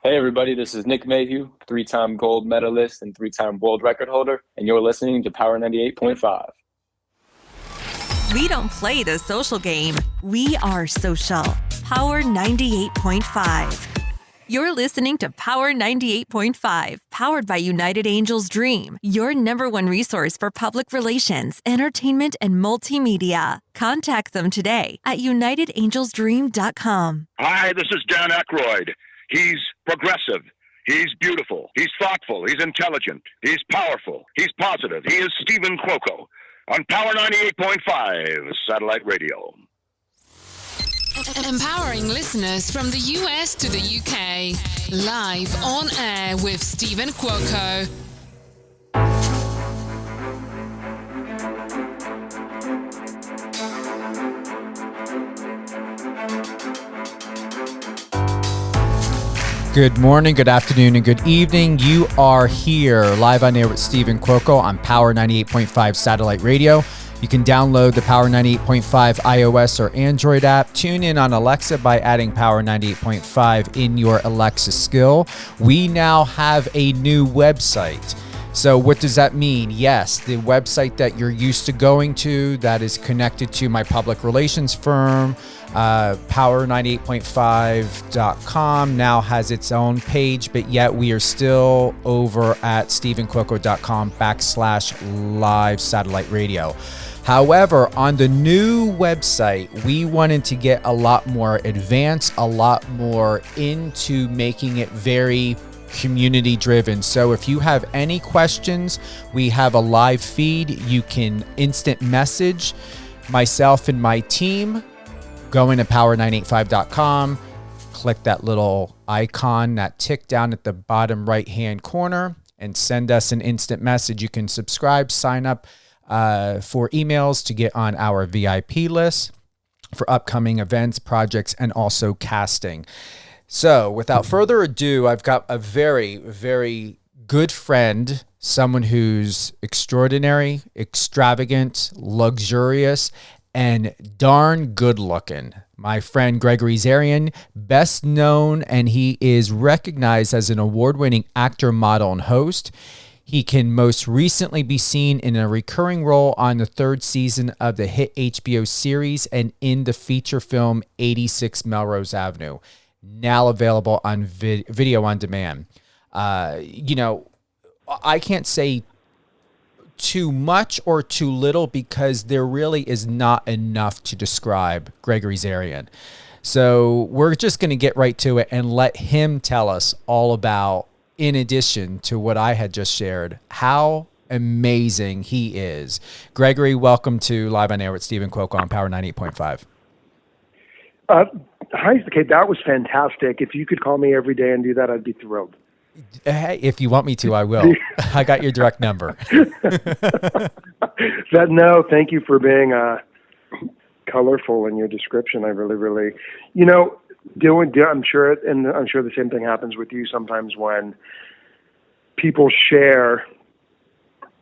Hey everybody, this is Nick Mayhew, three-time gold medalist and three-time world record holder, and you're listening to Power 98.5. We don't play the social game. We are social. Power 98.5. You're listening to Power 98.5, powered by United Angels Dream, your number one resource for public relations, entertainment, and multimedia. Contact them today at unitedangelsdream.com. Hi, this is Dan Aykroyd. He's progressive. He's beautiful. He's thoughtful. He's intelligent. He's powerful. He's positive. He is Stephen Cuoco on Power 98.5 Satellite Radio. Empowering listeners from the US to the UK. Live on air with Stephen Cuoco. Good morning, good afternoon, and good evening. You are here live on air with Stephen Cuoco on Power 98.5 Satellite Radio. You can download the Power 98.5 iOS or Android app. Tune in on Alexa by adding Power 98.5 in your Alexa skill. We now have a new website. So what does that mean? Yes, the website that you're used to going to that is connected to my public relations firm, power98.5.com now has its own page, but yet we are still over at stephencuoco.com/live satellite radio. However, on the new website, we wanted to get a lot more advanced, a lot more into making it very community driven. So if you have any questions, we have a live feed. You can instant message myself and my team. Go into power985.com, click that little icon, that tick down at the bottom right-hand corner, and send us an instant message. You can subscribe, sign up for emails to get on our VIP list for upcoming events, projects, and also casting. So without further ado, I've got a very, very good friend, someone who's extraordinary, extravagant, luxurious, and darn good looking. My friend Gregory Zarian, best known, and he is recognized as an award-winning actor, model, and host. He can most recently be seen in a recurring role on the third season of the hit HBO series and in the feature film 86 Melrose Avenue, now available on video on demand. I can't say too much or too little because there really is not enough to describe Gregory Zarian. So we're just going to get right to it and let him tell us all about, in addition to what I had just shared, how amazing he is. Gregory, welcome to Live on Air with Stephen Cuoco on Power 98.5. Hi, okay, that was fantastic. If you could call me every day and do that, I'd be thrilled. Hey, if you want me to, I will. I got your direct number. No, thank you for being colorful in your description. I really, I'm sure, and I'm sure the same thing happens with you sometimes when people share,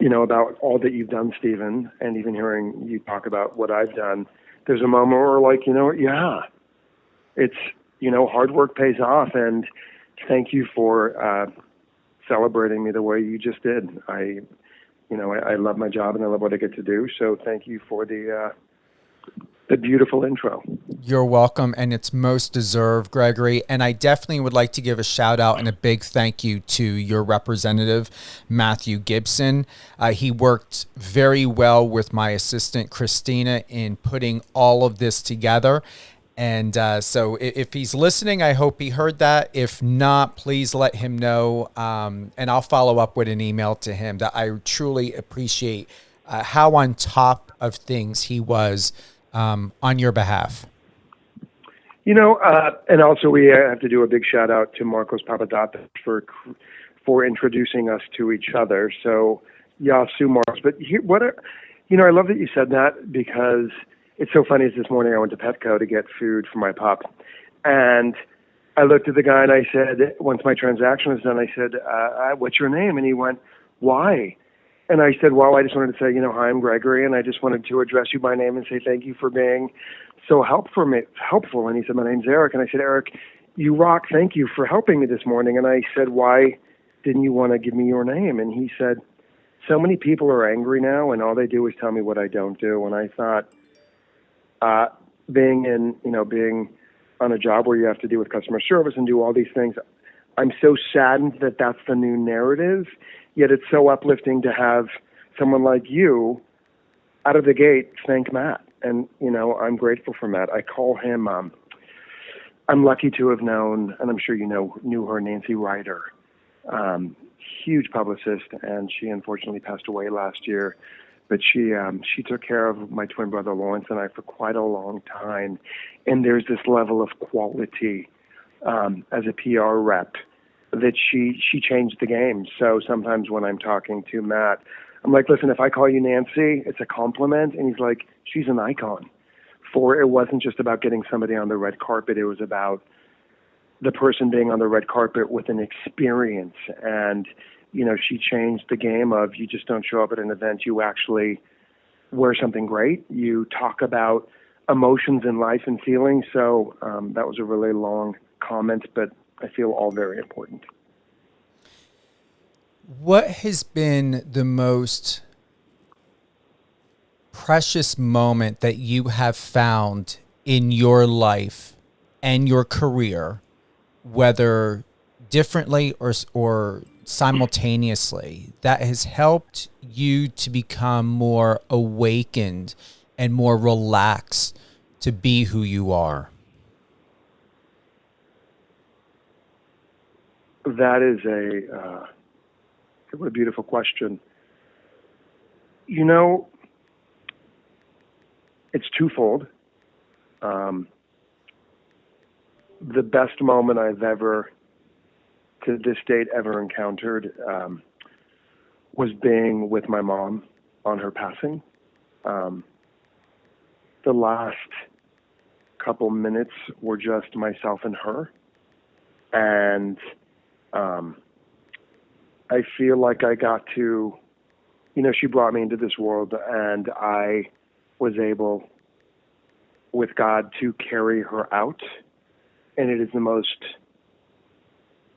about all that you've done, Stephen, and even hearing you talk about what I've done. There's a moment where we're like, it's, hard work pays off, and thank you for celebrating me the way you just did. I love my job and I love what I get to do. So thank you for the beautiful intro. You're welcome, and it's most deserved, Gregory. And I definitely would like to give a shout out and a big thank you to your representative, Matthew Gibson. He worked very well with my assistant, Christina, in putting all of this together. And so if he's listening, I hope he heard that. If not, please let him know. And I'll follow up with an email to him that I truly appreciate how on top of things he was on your behalf. And also we have to do a big shout out to Marcos Papadopoulos for introducing us to each other. So, Yasu Marcos. But I love that you said that because it's so funny. This morning I went to Petco to get food for my pup, and I looked at the guy and I said, once my transaction was done, I said, what's your name? And he went, why? And I said, well, I just wanted to say, hi, I'm Gregory, and I just wanted to address you by name and say thank you for being so helpful. And he said, my name's Eric. And I said, Eric, "You rock. Thank you for helping me this morning." And I said, "Why didn't you want to give me your name?" And he said, "So many people are angry now, and all they do is tell me what I don't do." And I thought, being on a job where you have to deal with customer service and do all these things, I'm so saddened that that's the new narrative. Yet it's so uplifting to have someone like you out of the gate thank Matt. And, I'm grateful for Matt. I call him, I'm lucky to have known, and I'm sure knew her, Nancy Ryder, huge publicist, and she unfortunately passed away last year. But she took care of my twin brother Lawrence and I for quite a long time. And there's this level of quality as a PR rep that she changed the game. So sometimes when I'm talking to Matt, I'm like, "Listen, if I call you Nancy, it's a compliment." And he's like, "She's an icon." For it wasn't just about getting somebody on the red carpet. It was about the person being on the red carpet with an experience. And, she changed the game of, you just don't show up at an event. You actually wear something great. You talk about emotions in life and feelings. So that was a really long comment, but I feel all very important. What has been the most precious moment that you have found in your life and your career, whether differently or simultaneously, that has helped you to become more awakened and more relaxed to be who you are? That is what a beautiful question. It's twofold. The best moment I've ever, to this date, ever encountered was being with my mom on her passing. The last couple minutes were just myself and her. And I feel like I got to, she brought me into this world, and I was able, with God, to carry her out. And it is the most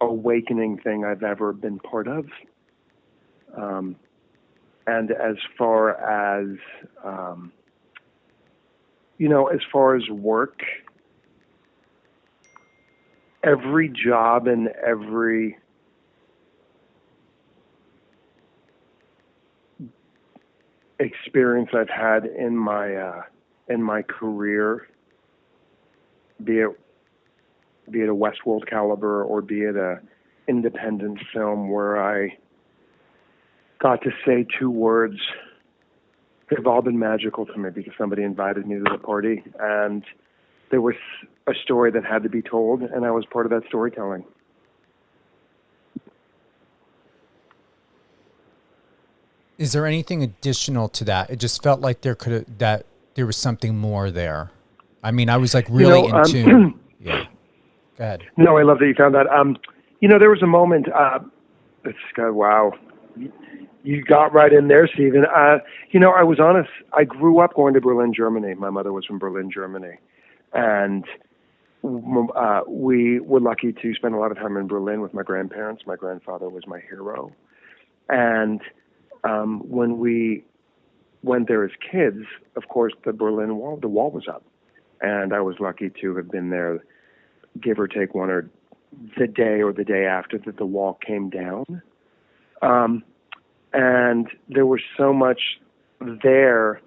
awakening thing I've ever been part of. And as far as work, every job and every experience I've had in my career, be it a Westworld caliber or be it a independent film where I got to say two words, they've all been magical to me because somebody invited me to the party and there was a story that had to be told, and I was part of that storytelling. Is there anything additional to that? It just felt like there was something more there. I mean, I was like really in tune. Yeah. Go ahead. No, I love that you found that. There was a moment, wow. You got right in there, Stephen. I was honest. I grew up going to Berlin, Germany. My mother was from Berlin, Germany. And we were lucky to spend a lot of time in Berlin with my grandparents. My grandfather was my hero. And when we went there as kids, of course, the Berlin Wall, the wall was up. And I was lucky to have been there, give or take one or the day after that the wall came down. And there was so much there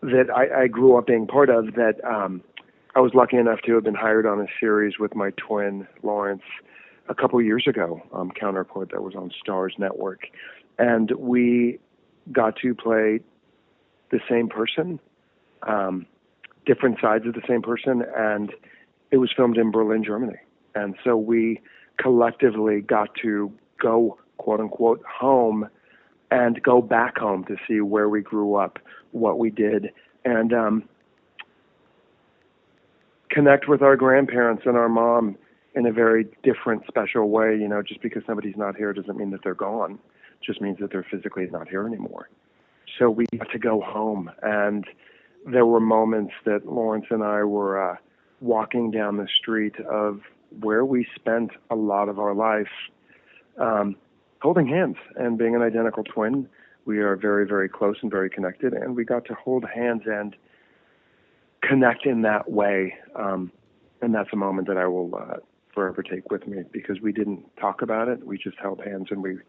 that I grew up being part of that I was lucky enough to have been hired on a series with my twin, Lawrence, a couple years ago, Counterpart, that was on Starz Network. And we got to play the same person, different sides of the same person, and it was filmed in Berlin, Germany. And so we collectively got to go, quote unquote, home and go back home to see where we grew up, what we did, and connect with our grandparents and our mom in a very different, special way. Just because somebody's not here doesn't mean that they're gone. It just means that they're physically not here anymore. So we got to go home, and there were moments that Lawrence and I were walking down the street of where we spent a lot of our life, holding hands and being an identical twin. We are very, very close and very connected, and we got to hold hands and connect in that way. And that's a moment that I will forever take with me, because we didn't talk about it. We just held hands and we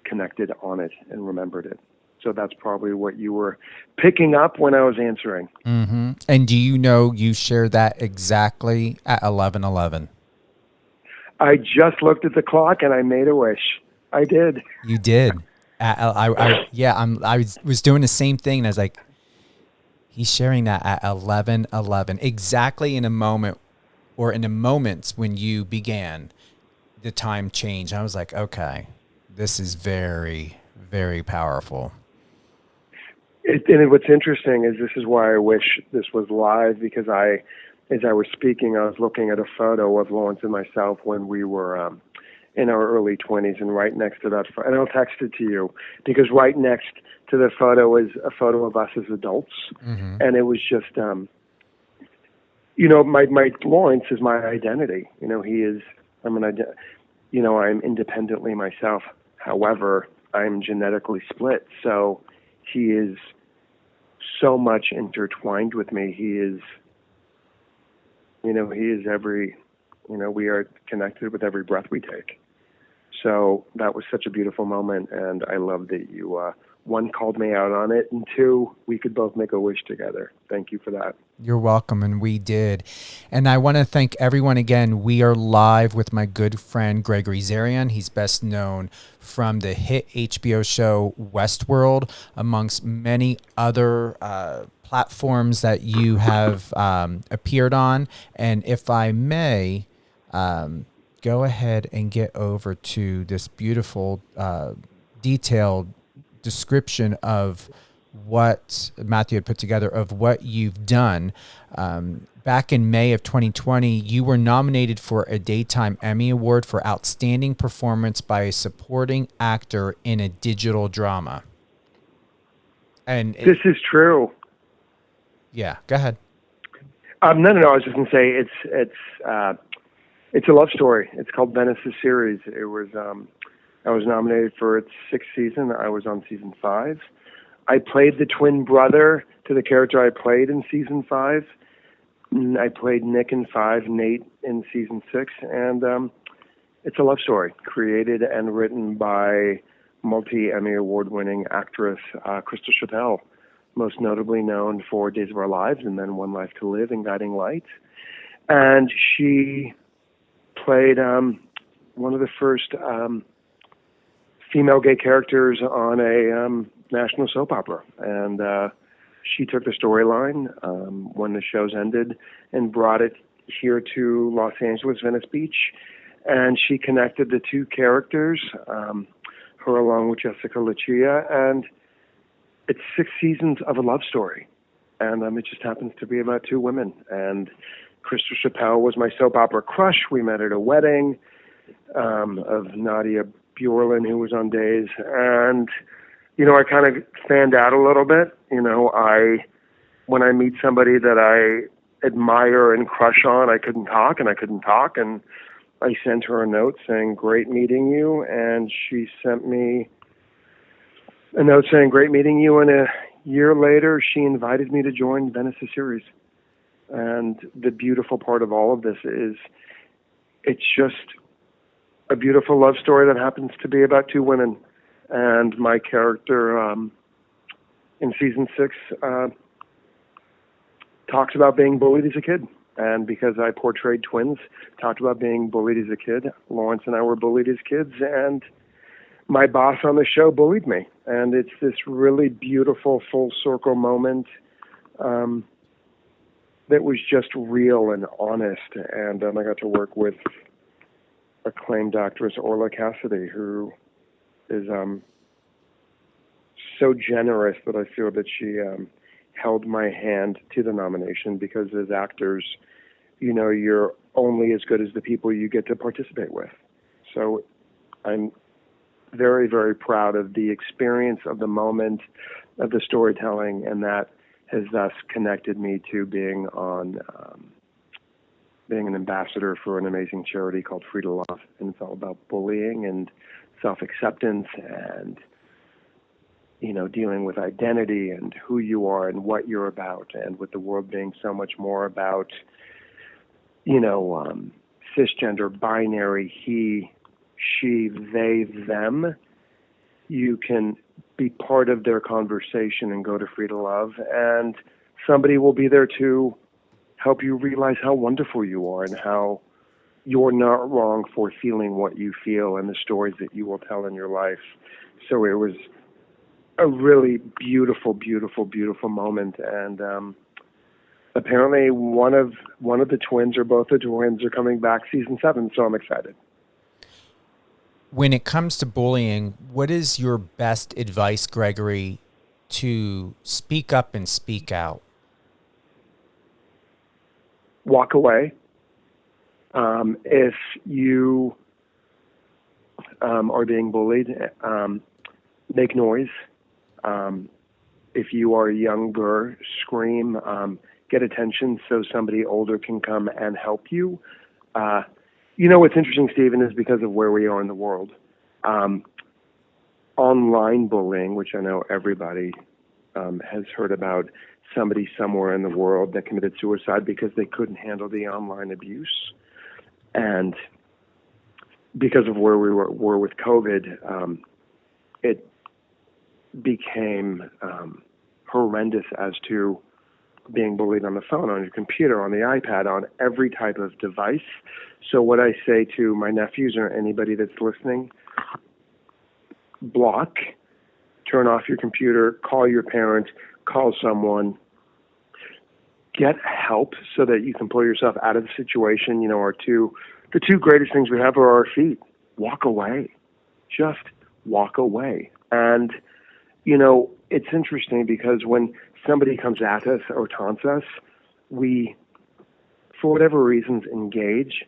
connected on it and remembered it. So that's probably what you were picking up when I was answering. Mm-hmm. And do you know you shared that exactly at 11:11? I just looked at the clock and I made a wish. I did. You did. I was doing the same thing, and I was like, he's sharing that at 11:11, exactly in a moment, or in the moments when you began, the time change. I was like, okay, this is very, very powerful. And what's interesting is this is why I wish this was live, because as I was speaking, I was looking at a photo of Lawrence and myself when we were in our early 20s, and right next to that, and I'll text it to you, because right next to the photo is a photo of us as adults. Mm-hmm. And it was just, my Lawrence is my identity. I'm independently myself. However, I'm genetically split. So he is so much intertwined with me. He is we are connected with every breath we take. So that was such a beautiful moment, and I love that you, one, called me out on it, and two, we could both make a wish together. Thank you for that. You're welcome, and we did. And I want to thank everyone again. We are live with my good friend Gregory Zarian. He's best known from the hit HBO show Westworld, amongst many other platforms that you have appeared on. And if I may, go ahead and get over to this beautiful, detailed description of what Matthew had put together of what you've done. Back in May of 2020, you were nominated for a Daytime Emmy Award for Outstanding Performance by a Supporting Actor in a Digital Drama. And this is true. Yeah, go ahead. No. I was just going to say it's a love story. It's called Venice the Series. It was I was nominated for its 6th season. I was on season 5. I played the twin brother to the character I played in season 5. I played Nick in 5, Nate in season 6, and it's a love story created and written by multi-Emmy award-winning actress Crystal Chappell, most notably known for Days of Our Lives and then One Life to Live and Guiding Light. And she played one of the first female gay characters on a national soap opera. And she took the storyline when the shows ended and brought it here to Los Angeles, Venice Beach. And she connected the two characters, her along with Jessica Lucia, and it's 6 seasons of a love story. And it just happens to be about 2 women. And Crystal Chappell was my soap opera crush. We met at a wedding of Nadia Bjorlin, who was on Days. And, I kind of fanned out a little bit. When I meet somebody that I admire and crush on, I couldn't talk. And I sent her a note saying, "Great meeting you." And she sent me a note saying, "Great meeting you." And a year later, she invited me to join Venice the Series. And the beautiful part of all of this is it's just a beautiful love story that happens to be about 2 women. And my character in season 6 talks about being bullied as a kid. And because I portrayed twins, talked about being bullied as a kid. Lawrence and I were bullied as kids, and my boss on the show bullied me. And it's this really beautiful full circle moment that was just real and honest. And I got to work with acclaimed actress Orla Cassidy, who is so generous that I feel that she held my hand to the nomination, because as actors, you're only as good as the people you get to participate with. So I'm very, very proud of the experience of the moment, of the storytelling, and that has thus connected me to being on being an ambassador for an amazing charity called Free to Love, and it's all about bullying and self-acceptance and, you know, dealing with identity and who you are and what you're about, and with the world being so much more about, you know, cisgender, binary, he, she, they, them. You can be part of their conversation and go to Free to Love, and somebody will be there to help you realize how wonderful you are and how you're not wrong for feeling what you feel and the stories that you will tell in your life. So it was a really beautiful, beautiful, beautiful moment. And apparently one of the twins, or both the twins, are coming back season 7. So I'm excited. When it comes to bullying, what is your best advice, Gregory, to speak up and speak out? Walk away. If you are being bullied, make noise. If you are younger, scream, get attention so somebody older can come and help you. You know, what's interesting, Stephen, is because of where we are in the world. Online bullying, which I know everybody has heard about, somebody somewhere in the world that committed suicide because they couldn't handle the online abuse. And because of where we were with COVID, it became horrendous as to being bullied on the phone, on your computer, on the iPad, on every type of device. So what I say to my nephews or anybody that's listening, block, turn off your computer, call your parent, call someone, get help so that you can pull yourself out of the situation. You know, the two greatest things we have are our feet. Walk away. Just walk away. And, you know, it's interesting because when somebody comes at us or taunts us, we, for whatever reasons, engage.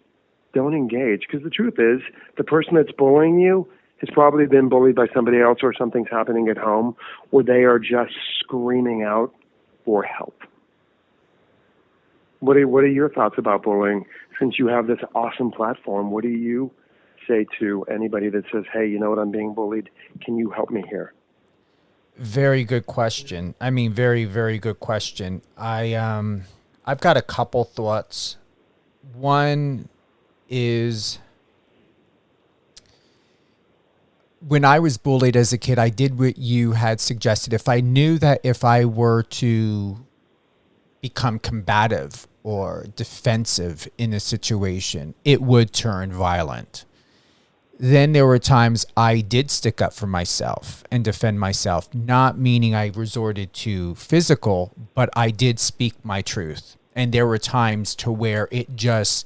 Don't engage. Because the truth is, the person that's bullying you has probably been bullied by somebody else, or something's happening at home, or they are just screaming out for help. What are your thoughts about bullying? Since you have this awesome platform, what do you say to anybody that says, hey, you know what, I'm being bullied. Can you help me here? Very good question. I mean, very, very good question. I've got a couple thoughts. One is, when I was bullied as a kid, I did what you had suggested. If I knew that if I were to become combative or defensive in a situation, it would turn violent. Then there were times I did stick up for myself and defend myself, not meaning I resorted to physical, but I did speak my truth. And there were times to where it just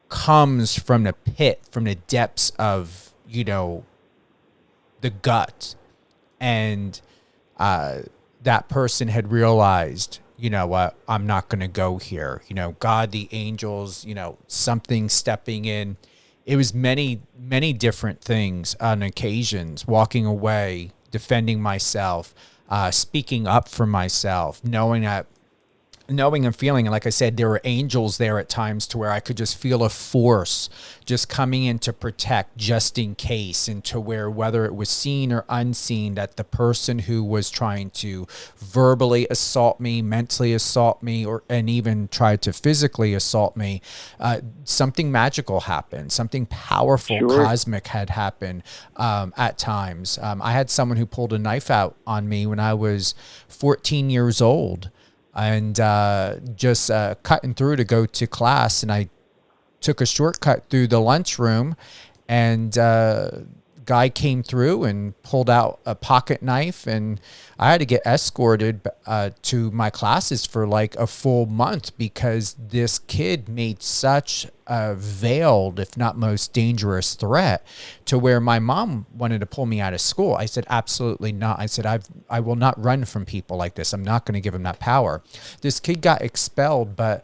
comes from the pit, from the depths of, you know, the gut. And that person had realized, you know what, I'm not going to go here. You know, God, the angels, you know, something stepping in. It was many, many different things on occasions, walking away, defending myself, speaking up for myself, knowing and feeling. And like I said, there were angels there at times to where I could just feel a force just coming in to protect just in case, and to where, whether it was seen or unseen, that the person who was trying to verbally assault me, mentally assault me, and even tried to physically assault me, something magical happened, something powerful, cosmic had happened at times. I had someone who pulled a knife out on me when I was 14 years old. And just cutting through to go to class, and I took a shortcut through the lunchroom, and guy came through and pulled out a pocket knife, and I had to get escorted to my classes for like a full month because this kid made such a veiled, if not most dangerous threat, to where my mom wanted to pull me out of school. I said, absolutely not. I said, I will not run from people like this. I'm not going to give him that power. This kid got expelled, but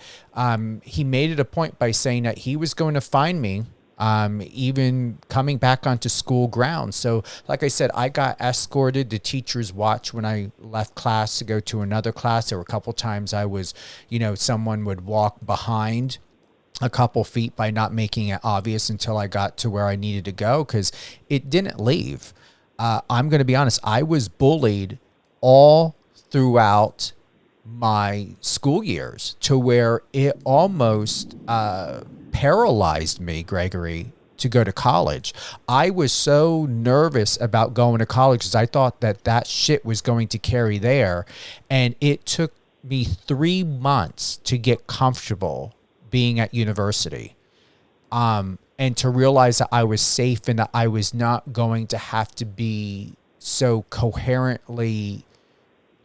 he made it a point by saying that he was going to find me, even coming back onto school grounds. So like I said, I got escorted. The teachers watched when I left class to go to another class. There were a couple times I was, you know, someone would walk behind a couple feet by not making it obvious until I got to where I needed to go, because it didn't leave. I'm going to be honest. I was bullied all throughout my school years to where it almost paralyzed me, Gregory, to go to college. I was so nervous about going to college because I thought that shit was going to carry there. And it took me 3 months to get comfortable being at university. And to realize that I was safe and that I was not going to have to be so coherently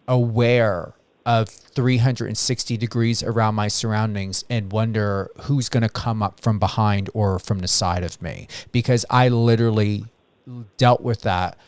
aware of 360 degrees around my surroundings and wonder who's going to come up from behind or from the side of me. Because I literally dealt with that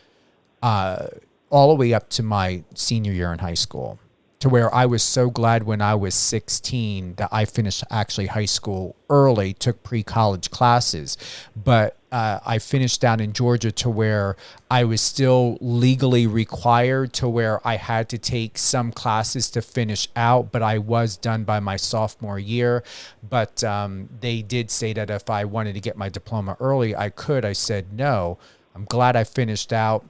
all the way up to my senior year in high school, to where I was so glad when I was 16 that I finished actually high school early, took pre-college classes. But I finished down in Georgia to where I was still legally required to where I had to take some classes to finish out, but I was done by my sophomore year. But they did say that if I wanted to get my diploma early, I could. I said no. I'm glad I finished out.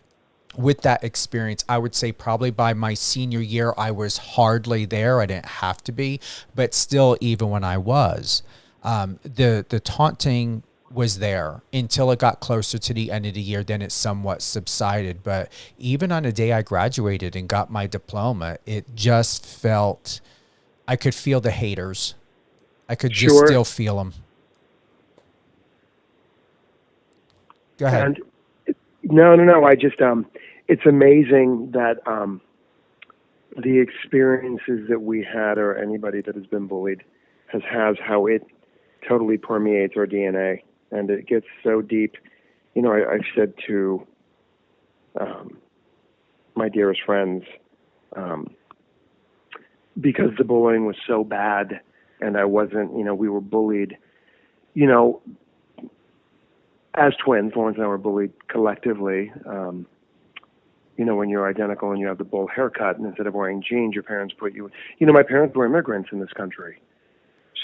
With that experience, I would say probably by my senior year, I was hardly there. I didn't have to be, but still, even when I was, the taunting was there until it got closer to the end of the year. Then it somewhat subsided. But even on the day I graduated and got my diploma, it just felt, I could feel the haters. I could just still feel them. Go ahead. And no. I just, it's amazing that the experiences that we had, or anybody that has been bullied has how it totally permeates our DNA, and it gets so deep. You know, I've said to my dearest friends, because the bullying was so bad, and I wasn't, we were bullied, as twins. Lawrence and I were bullied collectively. When you're identical and you have the bowl haircut, and instead of wearing jeans, your parents put you. My parents were immigrants in this country,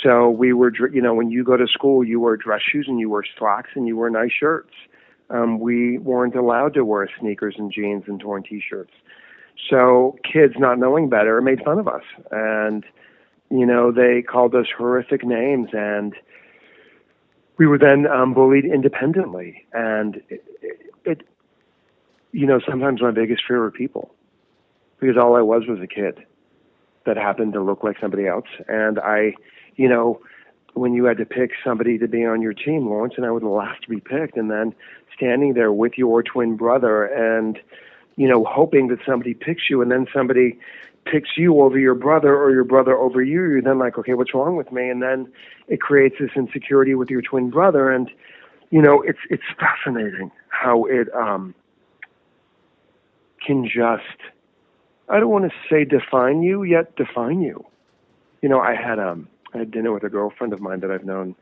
so we were. When you go to school, you wear dress shoes and you wear slacks and you wear nice shirts. We weren't allowed to wear sneakers and jeans and torn T-shirts. So kids, not knowing better, made fun of us, and they called us horrific names, and we were then bullied independently. And it sometimes my biggest fear were people, because all I was a kid that happened to look like somebody else. And when you had to pick somebody to be on your team, Lawrence and I were the last to be picked, and then standing there with your twin brother and, hoping that somebody picks you, and then somebody picks you over your brother or your brother over you. You're then like, okay, what's wrong with me? And then it creates this insecurity with your twin brother. And, it's fascinating how it can just, I don't want to say define you, yet define you. I had dinner with a girlfriend of mine that I've known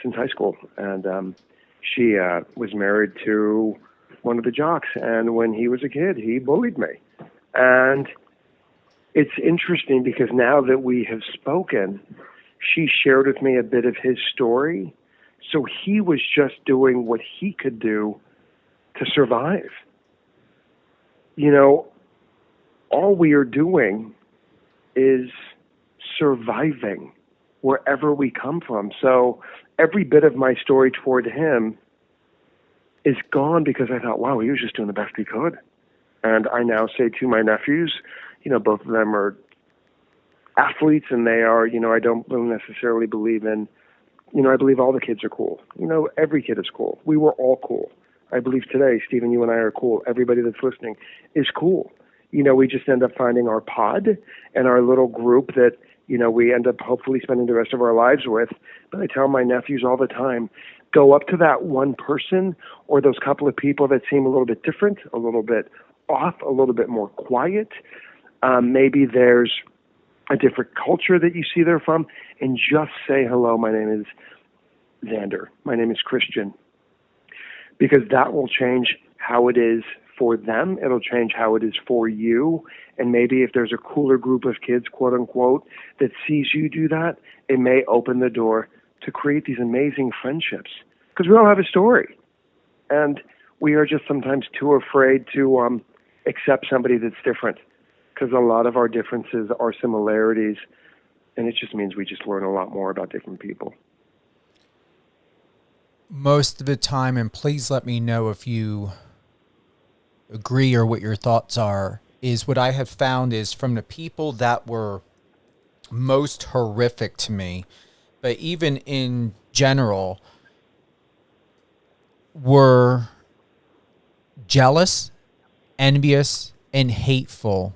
since high school, and she was married to one of the jocks, and when he was a kid, he bullied me. And it's interesting because now that we have spoken, she shared with me a bit of his story. So he was just doing what he could do to survive. All we are doing is surviving wherever we come from. So every bit of my story toward him is gone because I thought, wow, he was just doing the best he could. And I now say to my nephews, both of them are athletes, and they are, I don't necessarily believe in, I believe all the kids are cool. Every kid is cool. We were all cool. I believe today, Stephen, you and I are cool. Everybody that's listening is cool. We just end up finding our pod and our little group that, we end up hopefully spending the rest of our lives with. But I tell my nephews all the time, go up to that one person or those couple of people that seem a little bit different, a little bit off, a little bit more quiet. Maybe there's a different culture that you see they're from, and just say, hello, my name is Xander. My name is Christian. Because that will change how it is for them. It'll change how it is for you. And maybe if there's a cooler group of kids, quote unquote, that sees you do that, it may open the door to create these amazing friendships because we all have a story. And we are just sometimes too afraid to accept somebody that's different because a lot of our differences are similarities, and it just means we just learn a lot more about different people. Most of the time, and please let me know if you agree or what your thoughts are, is what I have found is from the people that were most horrific to me, but even in general, were jealous, envious, and hateful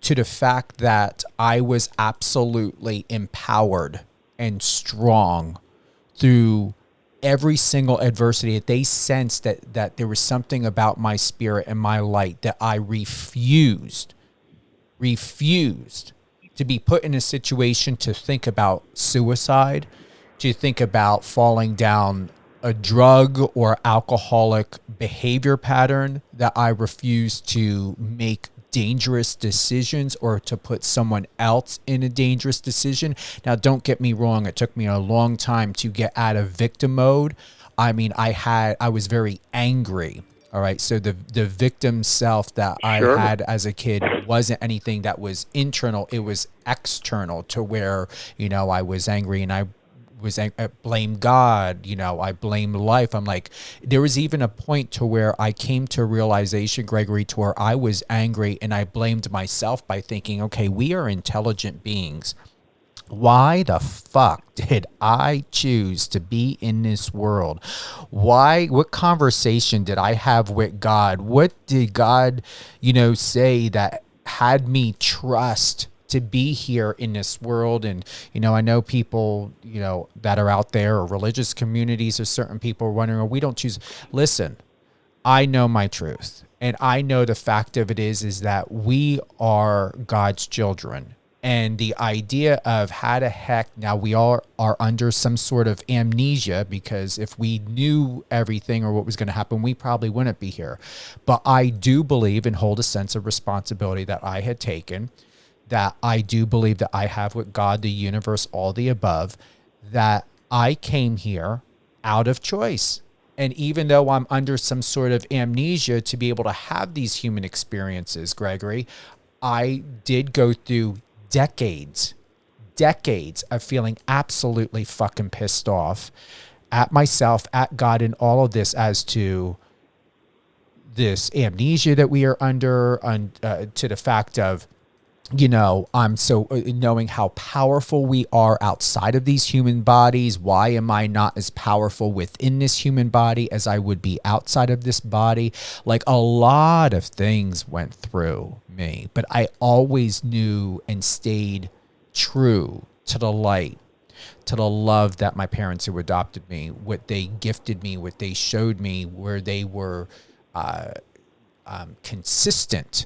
to the fact that I was absolutely empowered and strong through every single adversity. They sensed that there was something about my spirit and my light that I refused to be put in a situation to think about suicide, to think about falling down a drug or alcoholic behavior pattern, that I refused to make dangerous decisions or to put someone else in a dangerous decision. Now, don't get me wrong. It took me a long time to get out of victim mode. I mean, I was very angry. All right. So the victim self that I had as a kid wasn't anything that was internal. It was external to where, I was angry and I blame God, I blame life. I'm like, there was even a point to where I came to a realization, Gregory, to where I was angry and I blamed myself by thinking, okay, we are intelligent beings. Why the fuck did I choose to be in this world? What conversation did I have with God? What did God, say that had me trust to be here in this world? And, I know people, that are out there, or religious communities, or certain people are wondering, we don't choose. Listen, I know my truth. And I know the fact of it is that we are God's children. And the idea of how the heck, now we all are under some sort of amnesia, because if we knew everything or what was going to happen, we probably wouldn't be here. But I do believe and hold a sense of responsibility that I had taken, that I do believe that I have with God, the universe, all the above, that I came here out of choice. And even though I'm under some sort of amnesia to be able to have these human experiences, Gregory, I did go through decades of feeling absolutely fucking pissed off at myself, at God, and all of this as to this amnesia that we are under, to the fact of, I'm so knowing how powerful we are outside of these human bodies. Why am I not as powerful within this human body as I would be outside of this body? Like, a lot of things went through me, but I always knew and stayed true to the light, to the love that my parents who adopted me, what they gifted me, what they showed me, where they were consistent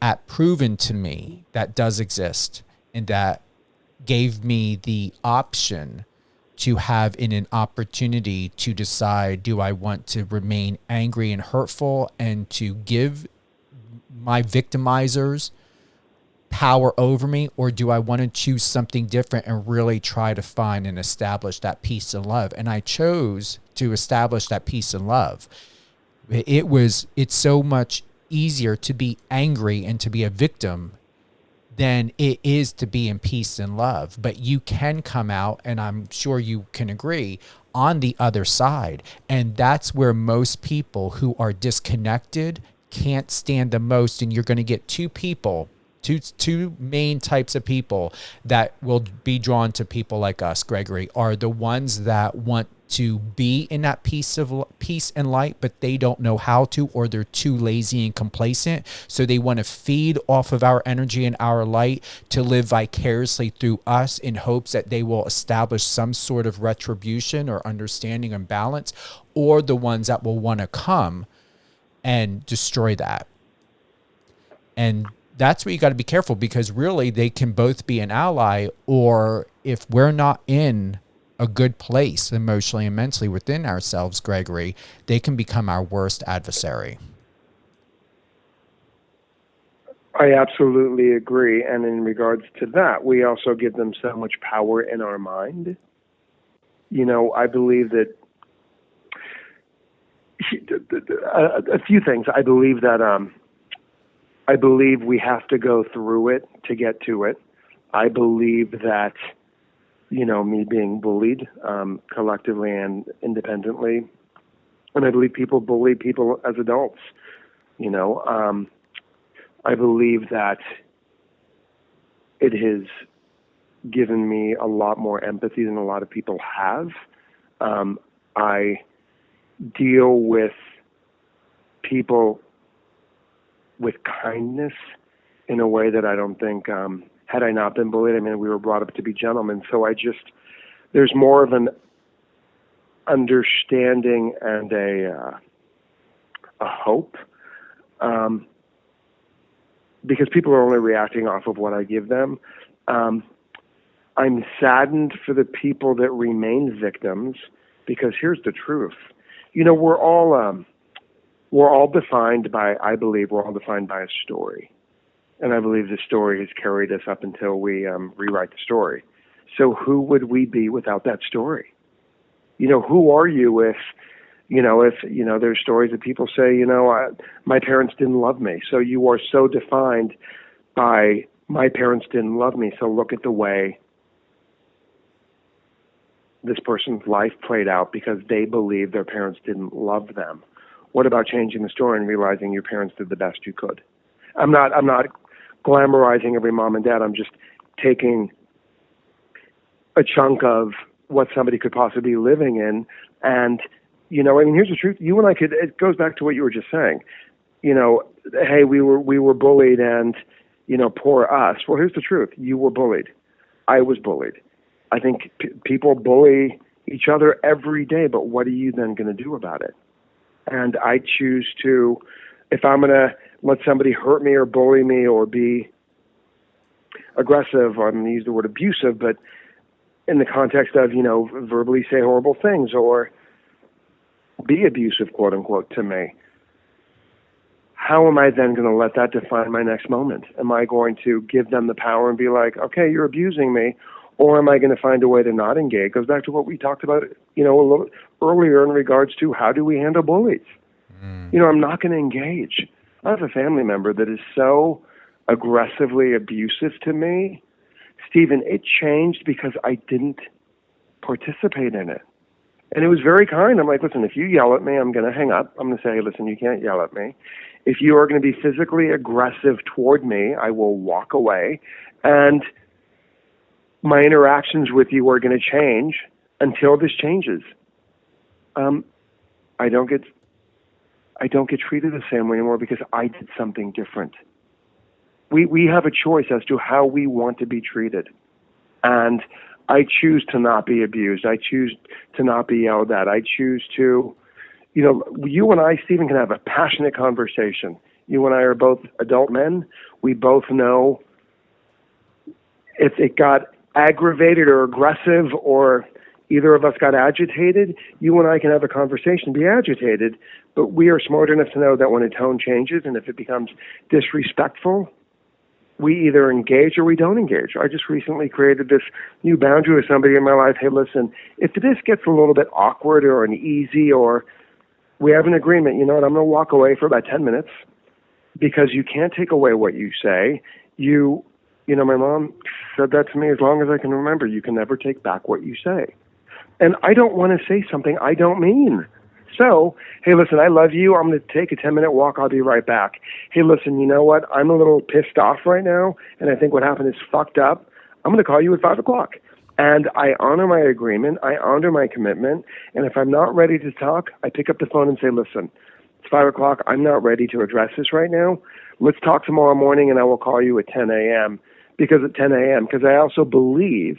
at proven to me that does exist, and that gave me the option to have an opportunity to decide, do I want to remain angry and hurtful and to give my victimizers power over me, or do I want to choose something different and really try to find and establish that peace and love? And I chose to establish that peace and love. It's so much easier to be angry and to be a victim than it is to be in peace and love. But you can come out, and I'm sure you can agree, on the other side. And that's where most people who are disconnected can't stand the most. And you're going to get two main types of people that will be drawn to people like us, Gregory, are the ones that want to be in that peace and light, but they don't know how to, or they're too lazy and complacent. So they want to feed off of our energy and our light to live vicariously through us in hopes that they will establish some sort of retribution or understanding and balance, or the ones that will want to come and destroy that. And that's where you got to be careful, because really they can both be an ally, or if we're not in a good place emotionally and mentally within ourselves, Gregory, they can become our worst adversary. I absolutely agree. And in regards to that, we also give them so much power in our mind I believe that a few things. I believe we have to go through it to get to it. I believe that, me being bullied collectively and independently, and I believe people bully people as adults. I believe that it has given me a lot more empathy than a lot of people have. I deal with people with kindness in a way that I don't think, had I not been bullied, we were brought up to be gentlemen. So there's more of an understanding and a hope, because people are only reacting off of what I give them. I'm saddened for the people that remain victims, because here's the truth. We're all defined by, I believe we're all defined by a story. And I believe the story has carried us up until we rewrite the story. So who would we be without that story? Who are you if there's stories that people say, my parents didn't love me. So you are so defined by my parents didn't love me. So look at the way this person's life played out because they believe their parents didn't love them. What about changing the story and realizing your parents did the best you could? I'm not glamorizing every mom and dad. I'm just taking a chunk of what somebody could possibly be living in. And, here's the truth. You and I it goes back to what you were just saying. Hey, we were bullied and, poor us. Well, here's the truth. You were bullied. I was bullied. I think people bully each other every day, but what are you then going to do about it? And I choose to, if I'm going to let somebody hurt me or bully me or be aggressive, or I'm going to use the word abusive, but in the context of, verbally say horrible things or be abusive, quote unquote, to me, how am I then going to let that define my next moment? Am I going to give them the power and be like, okay, you're abusing me? Or am I going to find a way to not engage? It goes back to what we talked about, a little earlier in regards to how do we handle bullies? I'm not going to engage. I have a family member that is so aggressively abusive to me. Stephen, it changed because I didn't participate in it. And it was very kind. I'm like, listen, if you yell at me, I'm going to hang up. I'm going to say, hey, listen, you can't yell at me. If you are going to be physically aggressive toward me, I will walk away. And my interactions with you are going to change until this changes. I don't get treated the same way anymore because I did something different. We have a choice as to how we want to be treated. And I choose to not be abused. I choose to not be yelled at. I choose to, you and I, Stephen, can have a passionate conversation. You and I are both adult men. We both know if it got aggravated or aggressive or either of us got agitated, you and I can have a conversation, be agitated, but we are smart enough to know that when a tone changes and if it becomes disrespectful, we either engage or we don't engage. I just recently created this new boundary with somebody in my life. Hey, listen, if this gets a little bit awkward or uneasy or we have an agreement, you know what, I'm going to walk away for about 10 minutes because you can't take away what you say. My mom said that to me as long as I can remember. You can never take back what you say. And I don't want to say something I don't mean. So, hey, listen, I love you. I'm going to take a 10-minute walk. I'll be right back. Hey, listen, you know what? I'm a little pissed off right now, and I think what happened is fucked up. I'm going to call you at 5 o'clock. And I honor my agreement. I honor my commitment. And if I'm not ready to talk, I pick up the phone and say, listen, it's 5 o'clock. I'm not ready to address this right now. Let's talk tomorrow morning, and I will call you at 10 a.m. Because I also believe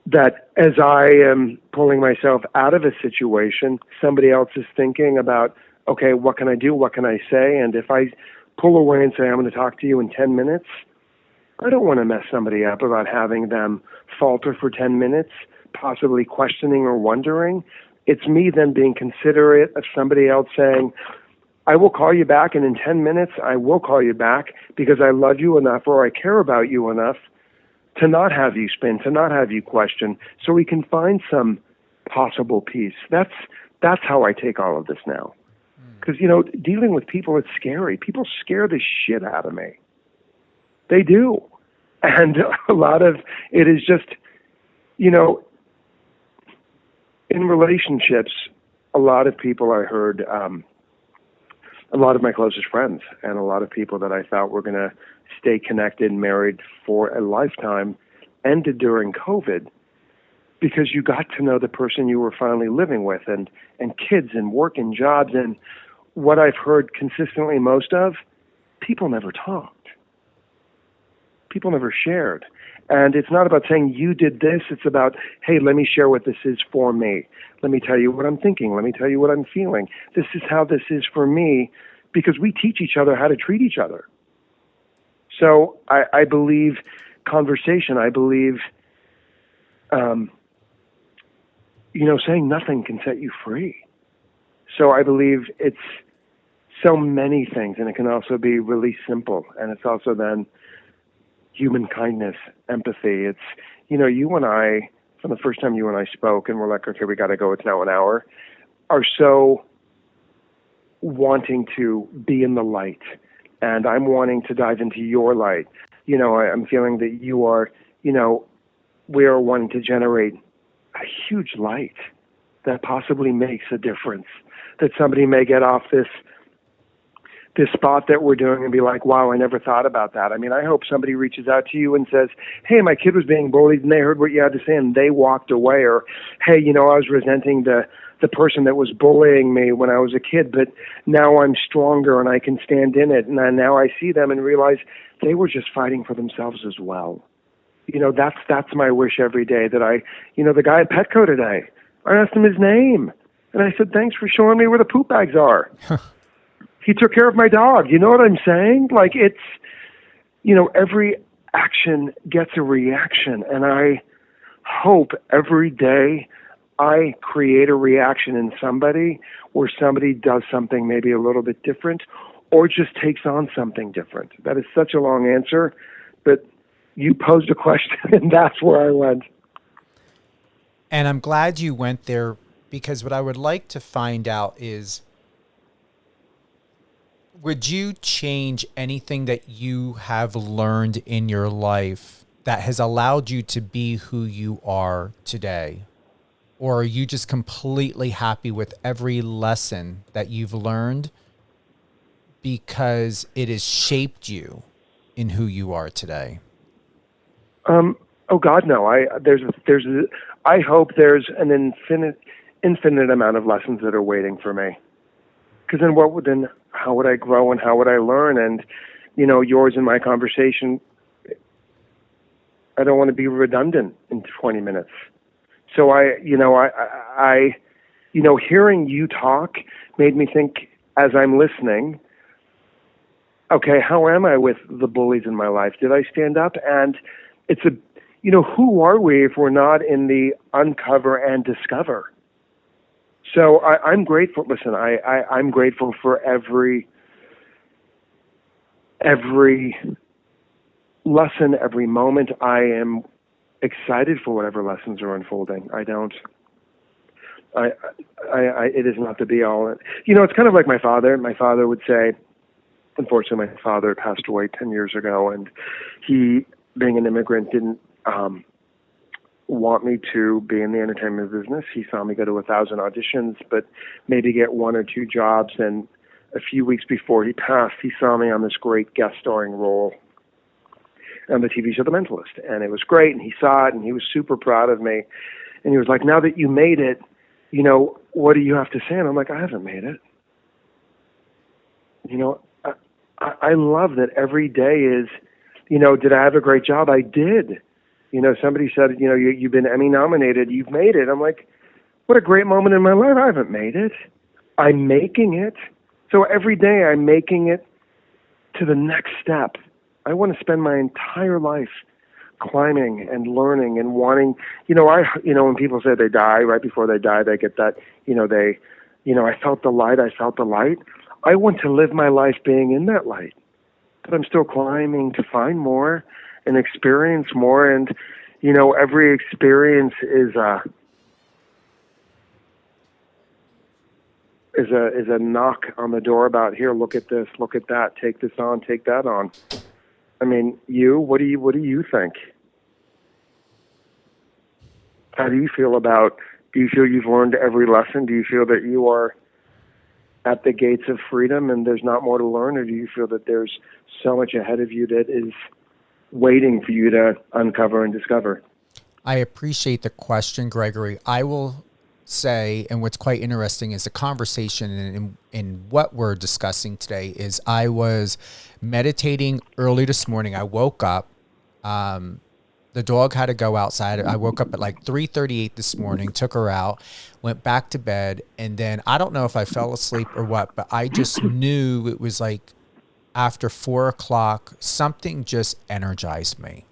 that as I am pulling myself out of a situation, somebody else is thinking about, okay, what can I do? What can I say? And if I pull away and say, I'm going to talk to you in 10 minutes, I don't want to mess somebody up about having them falter for 10 minutes, possibly questioning or wondering. It's me then being considerate of somebody else saying, I will call you back, and in 10 minutes, I will call you back because I love you enough or I care about you enough to not have you spin, to not have you question, so we can find some possible peace. That's how I take all of this now. Because, dealing with people, it's scary. People scare the shit out of me. They do. And a lot of it is just, in relationships, a lot of people I heard, a lot of my closest friends and a lot of people that I thought were going to stay connected and married for a lifetime ended during COVID, because you got to know the person you were finally living with, and kids and work and jobs. And what I've heard consistently most of, people never talked. People never shared. And it's not about saying you did this. It's about, hey, let me share what this is for me. Let me tell you what I'm thinking. Let me tell you what I'm feeling. This is how this is for me, because we teach each other how to treat each other. So I believe conversation. I believe, saying nothing can set you free. So I believe it's so many things, and it can also be really simple. And it's also then human kindness, empathy. It's, you and I, from the first time you and I spoke, and we're like, okay, we got to go, it's now an hour, are so wanting to be in the light. And I'm wanting to dive into your light. I'm feeling that you are, we are wanting to generate a huge light that possibly makes a difference, that somebody may get off this spot that we're doing and be like, wow, I never thought about that. I mean, I hope somebody reaches out to you and says, hey, my kid was being bullied and they heard what you had to say and they walked away. Or, hey, I was resenting the person that was bullying me when I was a kid, but now I'm stronger and I can stand in it. And now I see them and realize they were just fighting for themselves as well. That's my wish every day, that the guy at Petco today, I asked him his name and I said, thanks for showing me where the poop bags are. He took care of my dog. You know what I'm saying? Like, it's, every action gets a reaction. And I hope every day I create a reaction in somebody where somebody does something maybe a little bit different or just takes on something different. That is such a long answer, but you posed a question and that's where I went. And I'm glad you went there, because what I would like to find out is, would you change anything that you have learned in your life that has allowed you to be who you are today? Or are you just completely happy with every lesson that you've learned because it has shaped you in who you are today? Oh God, no. I hope there's an infinite amount of lessons that are waiting for me. Because then how would I grow and how would I learn? And, yours and my conversation, I don't want to be redundant in 20 minutes. So hearing you talk made me think, as I'm listening, okay, how am I with the bullies in my life? Did I stand up? And it's who are we if we're not in the uncover and discover? So I'm grateful. Listen, I'm grateful for every lesson, every moment. I am excited for whatever lessons are unfolding. It is not the be all. It's kind of like my father. My father would say, unfortunately, my father passed away 10 years ago, and he, being an immigrant, didn't want me to be in the entertainment business. He saw me go to 1,000 auditions, but maybe get 1 or 2 jobs. And a few weeks before he passed, he saw me on this great guest starring role on the TV show The Mentalist. And it was great, and he saw it, and he was super proud of me. And he was like, now that you made it, what do you have to say? And I'm like, I haven't made it. I love that every day is, did I have a great job? I did. Somebody said, you've been Emmy nominated, you've made it. I'm like, what a great moment in my life. I haven't made it. I'm making it. So every day I'm making it to the next step. I want to spend my entire life climbing and learning and wanting, when people say they die, right before they die, they get that, I felt the light. I want to live my life being in that light, but I'm still climbing to find more and experience more. And, you know, every experience is a knock on the door about, here, look at this, look at that, take this on, take that on. I mean, what do you think? How do you feel do you feel you've learned every lesson? Do you feel that you are at the gates of freedom and there's not more to learn? Or do you feel that there's so much ahead of you that is waiting for you to uncover and discover? I appreciate the question, Gregory. I will say, and what's quite interesting is the conversation in what we're discussing today is I was meditating early this morning. I woke up. The dog had to go outside. I woke up at like 3:38 this morning, took her out, went back to bed, and then I don't know if I fell asleep or what, but I just knew it was like after 4 o'clock, something just energized me.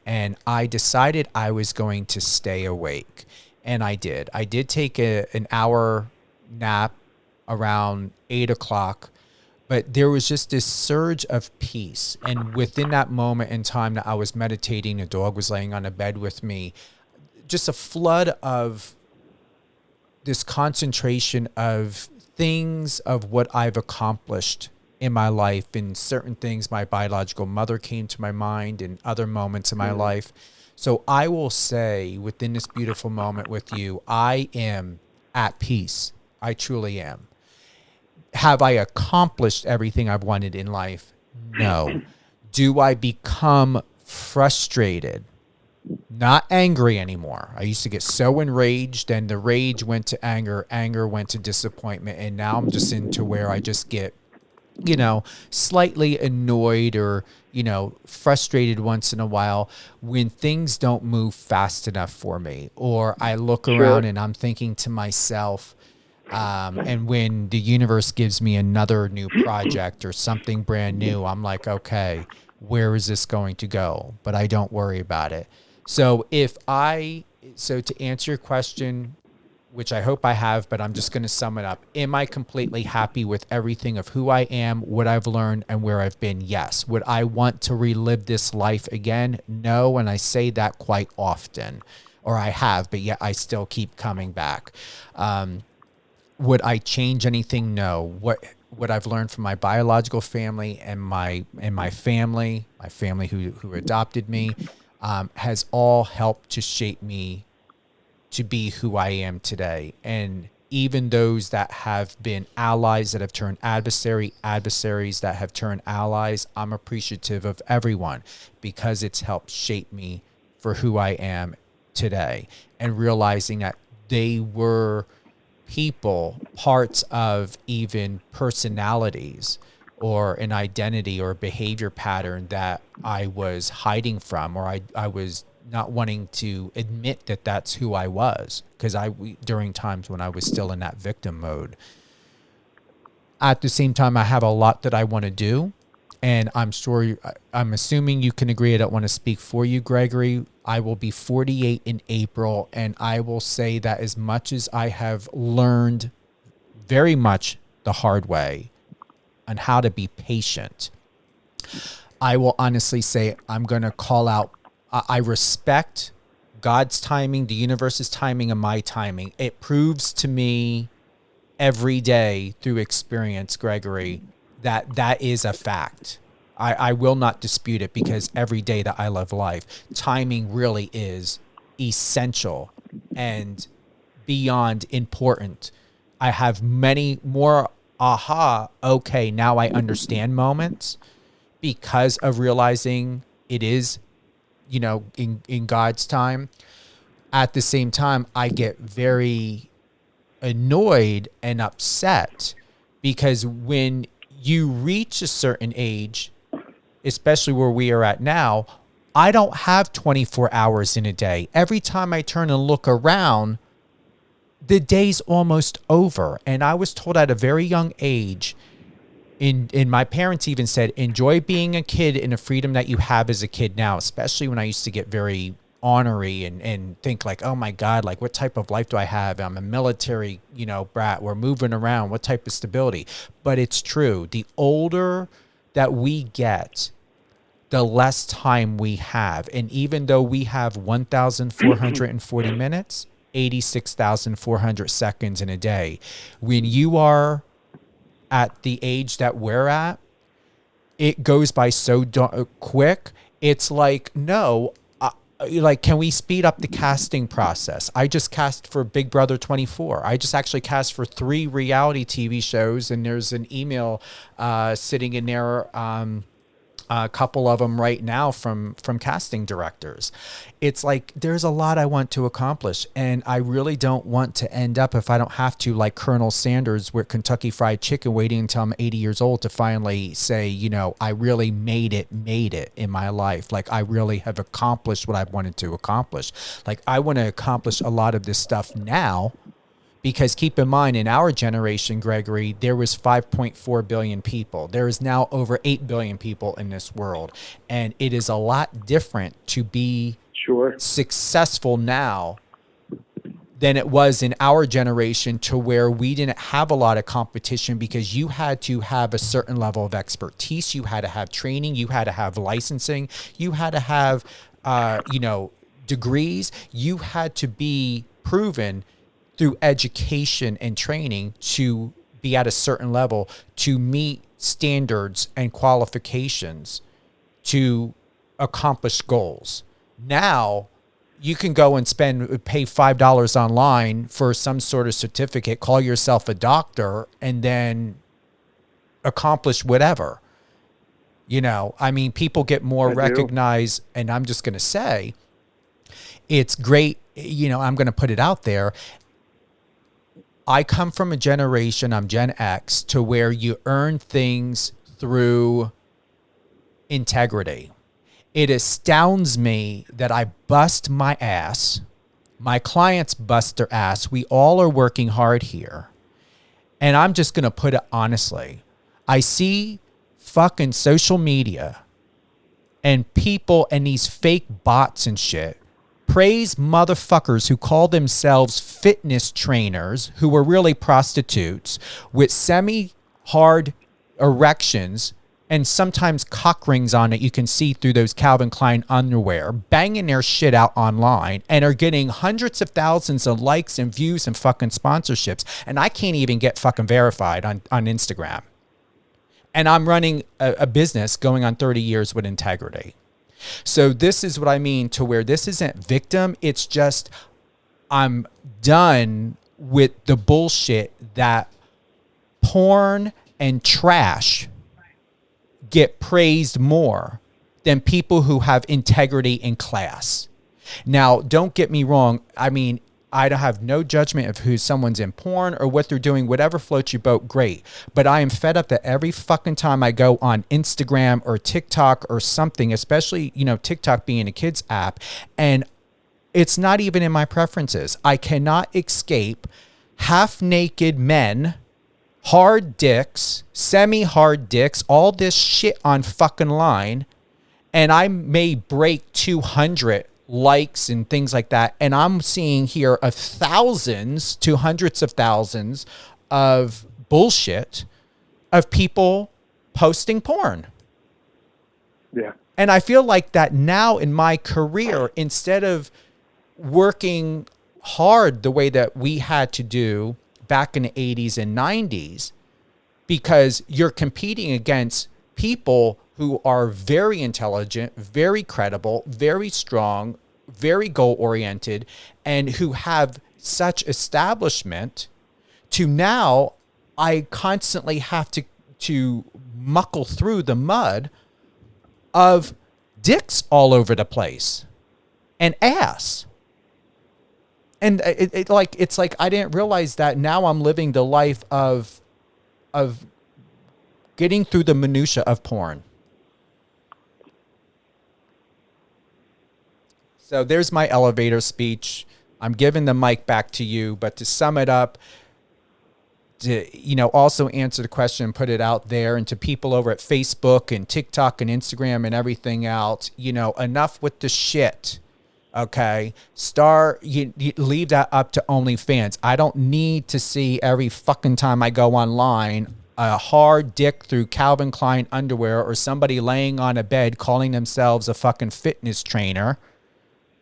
And I decided I was going to stay awake. And I did. I did take an hour nap around 8 o'clock. But there was just this surge of peace. And within that moment in time that I was meditating, the dog was laying on a bed with me, just a flood of this concentration of things of what I've accomplished in my life. And certain things, my biological mother came to my mind in other moments in my life. So I will say within this beautiful moment with you, I am at peace. I truly am. Have I accomplished everything I've wanted in life? No. Do I become frustrated? Not angry anymore. I used to get so enraged, and the rage went to anger, anger went to disappointment, and now I'm just into where I just get, slightly annoyed or, frustrated once in a while when things don't move fast enough for me. Or I look around and I'm thinking to myself, and when the universe gives me another new project or something brand new, I'm like, okay, where is this going to go? But I don't worry about it. So to answer your question, which I hope I have, but I'm just going to sum it up. Am I completely happy with everything of who I am, what I've learned, and where I've been? Yes. Would I want to relive this life again? No. And I say that quite often, or I have, but yet I still keep coming back. Would I change anything? No. What I've learned from my biological family and my family who adopted me, has all helped to shape me to be who I am today. And even those that have been allies that have turned adversaries that have turned allies, I'm appreciative of everyone because it's helped shape me for who I am today. And realizing that they were people, parts of even personalities or an identity or behavior pattern that I was hiding from, or I was not wanting to admit that that's who I was, because during times when I was still in that victim mode. At the same time, I have a lot that I want to do, and I'm assuming you can agree. I don't want to speak for you, Gregory. I will be 48 in April, and I will say that as much as I have learned very much the hard way on how to be patient, I will honestly say I'm going to call out, I respect God's timing, the universe's timing, and my timing. It proves to me every day through experience, Gregory, that is a fact. I will not dispute it, because every day that I live life, timing really is essential and beyond important. I have many more okay, now I understand moments because of realizing it is, in God's time. At the same time, I get very annoyed and upset because when you reach a certain age, especially where we are at now, I don't have 24 hours in a day. Every time I turn and look around, the day's almost over. And I was told at a very young age, and my parents even said, enjoy being a kid and the freedom that you have as a kid now, especially when I used to get very ornery and think like, oh my God, like what type of life do I have? I'm a military, brat. We're moving around. What type of stability? But it's true. The older that we get, the less time we have. And even though we have 1,440 minutes, 86,400 seconds in a day, when you are at the age that we're at, it goes by so quick. It's like, no, like, can we speed up the casting process? I just cast for Big Brother 24. I just actually cast for 3 reality TV shows, and there's an email sitting in there, a couple of them right now from casting directors. It's like, there's a lot I want to accomplish, and I really don't want to end up, if I don't have to, like Colonel Sanders with Kentucky Fried Chicken, waiting until I'm 80 years old to finally say, you know, I really made it in my life. Like, I really have accomplished what I wanted to accomplish. Like, I want to accomplish a lot of this stuff now, because keep in mind, in our generation, Gregory, there was 5.4 billion people. There is now over 8 billion people in this world. And it is a lot different to be successful now than it was in our generation, to where we didn't have a lot of competition, because you had to have a certain level of expertise. You had to have training. You had to have licensing. You had to have, degrees. You had to be proven through education and training to be at a certain level, to meet standards and qualifications to accomplish goals. Now, you can go and pay $5 online for some sort of certificate, call yourself a doctor, and then accomplish whatever. You know, I mean, people get more recognized, and I'm just going to say, it's great. You know, I'm going to put it out there. I come from a generation, I'm Gen X, to where you earn things through integrity. It astounds me that I bust my ass. My clients bust their ass. We all are working hard here. And I'm just going to put it honestly. I see fucking social media and people and these fake bots and shit praise motherfuckers who call themselves fitness trainers, who are really prostitutes, with semi-hard erections and sometimes cock rings on it you can see through those Calvin Klein underwear, banging their shit out online, and are getting hundreds of thousands of likes and views and fucking sponsorships. And I can't even get fucking verified on Instagram. And I'm running a business going on 30 years with integrity. So this is what I mean, to where this isn't victim. It's just, I'm done with the bullshit that porn and trash get praised more than people who have integrity and class. Now, don't get me wrong. I mean, I have no judgment of who someone's in porn or what they're doing. Whatever floats your boat, great. But I am fed up that every fucking time I go on Instagram or TikTok or something, especially, you know, TikTok being a kid's app, and it's not even in my preferences. I cannot escape half-naked men, hard dicks, semi-hard dicks, all this shit on fucking line, and I may break 200 likes and things like that, and I'm seeing here of thousands to hundreds of thousands of bullshit of people posting porn. Yeah. And I feel like that now in my career, instead of working hard the way that we had to do back in the 80s and 90s, because you're competing against people who are very intelligent, very credible, very strong, very goal-oriented, and who have such establishment, to now I constantly have to muckle through the mud of dicks all over the place and ass. And it's like I didn't realize that now I'm living the life of getting through the minutia of porn. So there's my elevator speech. I'm giving the mic back to you, but to sum it up, to, you know, also answer the question and put it out there, and to people over at Facebook and TikTok and Instagram and everything else, you know, enough with the shit. Okay, you leave that up to OnlyFans. I don't need to see every fucking time I go online a hard dick through Calvin Klein underwear, or somebody laying on a bed calling themselves a fucking fitness trainer,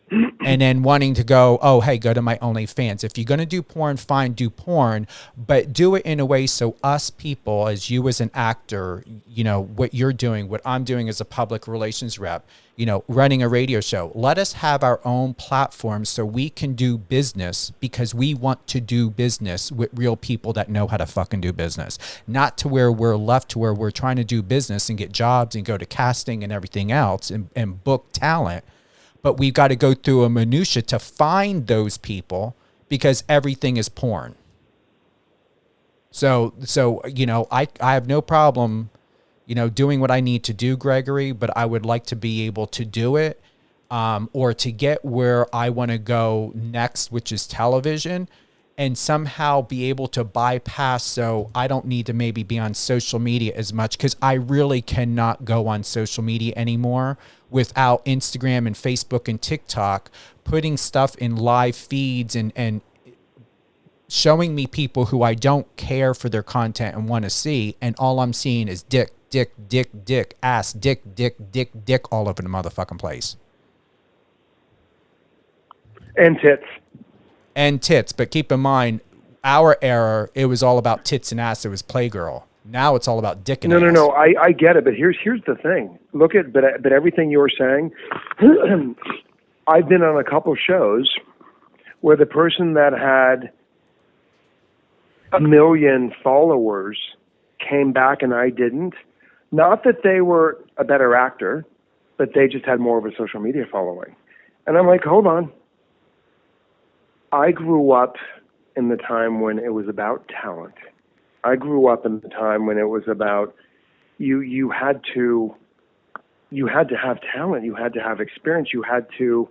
and then wanting to go, oh, hey, go to my OnlyFans. If you're going to do porn, fine, do porn, but do it in a way so us people, as you as an actor, you know, what you're doing, what I'm doing as a public relations rep, you know, running a radio show, let us have our own platform so we can do business, because we want to do business with real people that know how to fucking do business. Not to where we're left to where we're trying to do business and get jobs and go to casting and everything else and book talent. But we've got to go through a minutia to find those people, because everything is porn. So you know, I have no problem, you know, doing what I need to do, Gregory, but I would like to be able to do it, or to get where I want to go next, which is television, and somehow be able to bypass, so I don't need to maybe be on social media as much, because I really cannot go on social media anymore without Instagram and Facebook and TikTok putting stuff in live feeds and showing me people who I don't care for their content and want to see, and all I'm seeing is dick, ass, dick all over the motherfucking place. And tits. But keep in mind, our era, it was all about tits and ass. It was Playgirl. Now it's all about dick and ass. No. I get it, but here's the thing. But everything you were saying, I've been on a couple shows where the person that had 1 million followers came back and I didn't. Not that they were a better actor, but they just had more of a social media following. And I'm like, hold on. I grew up in the time when it was about talent. I grew up in the time when it was about you had to have talent, you had to have experience, you had to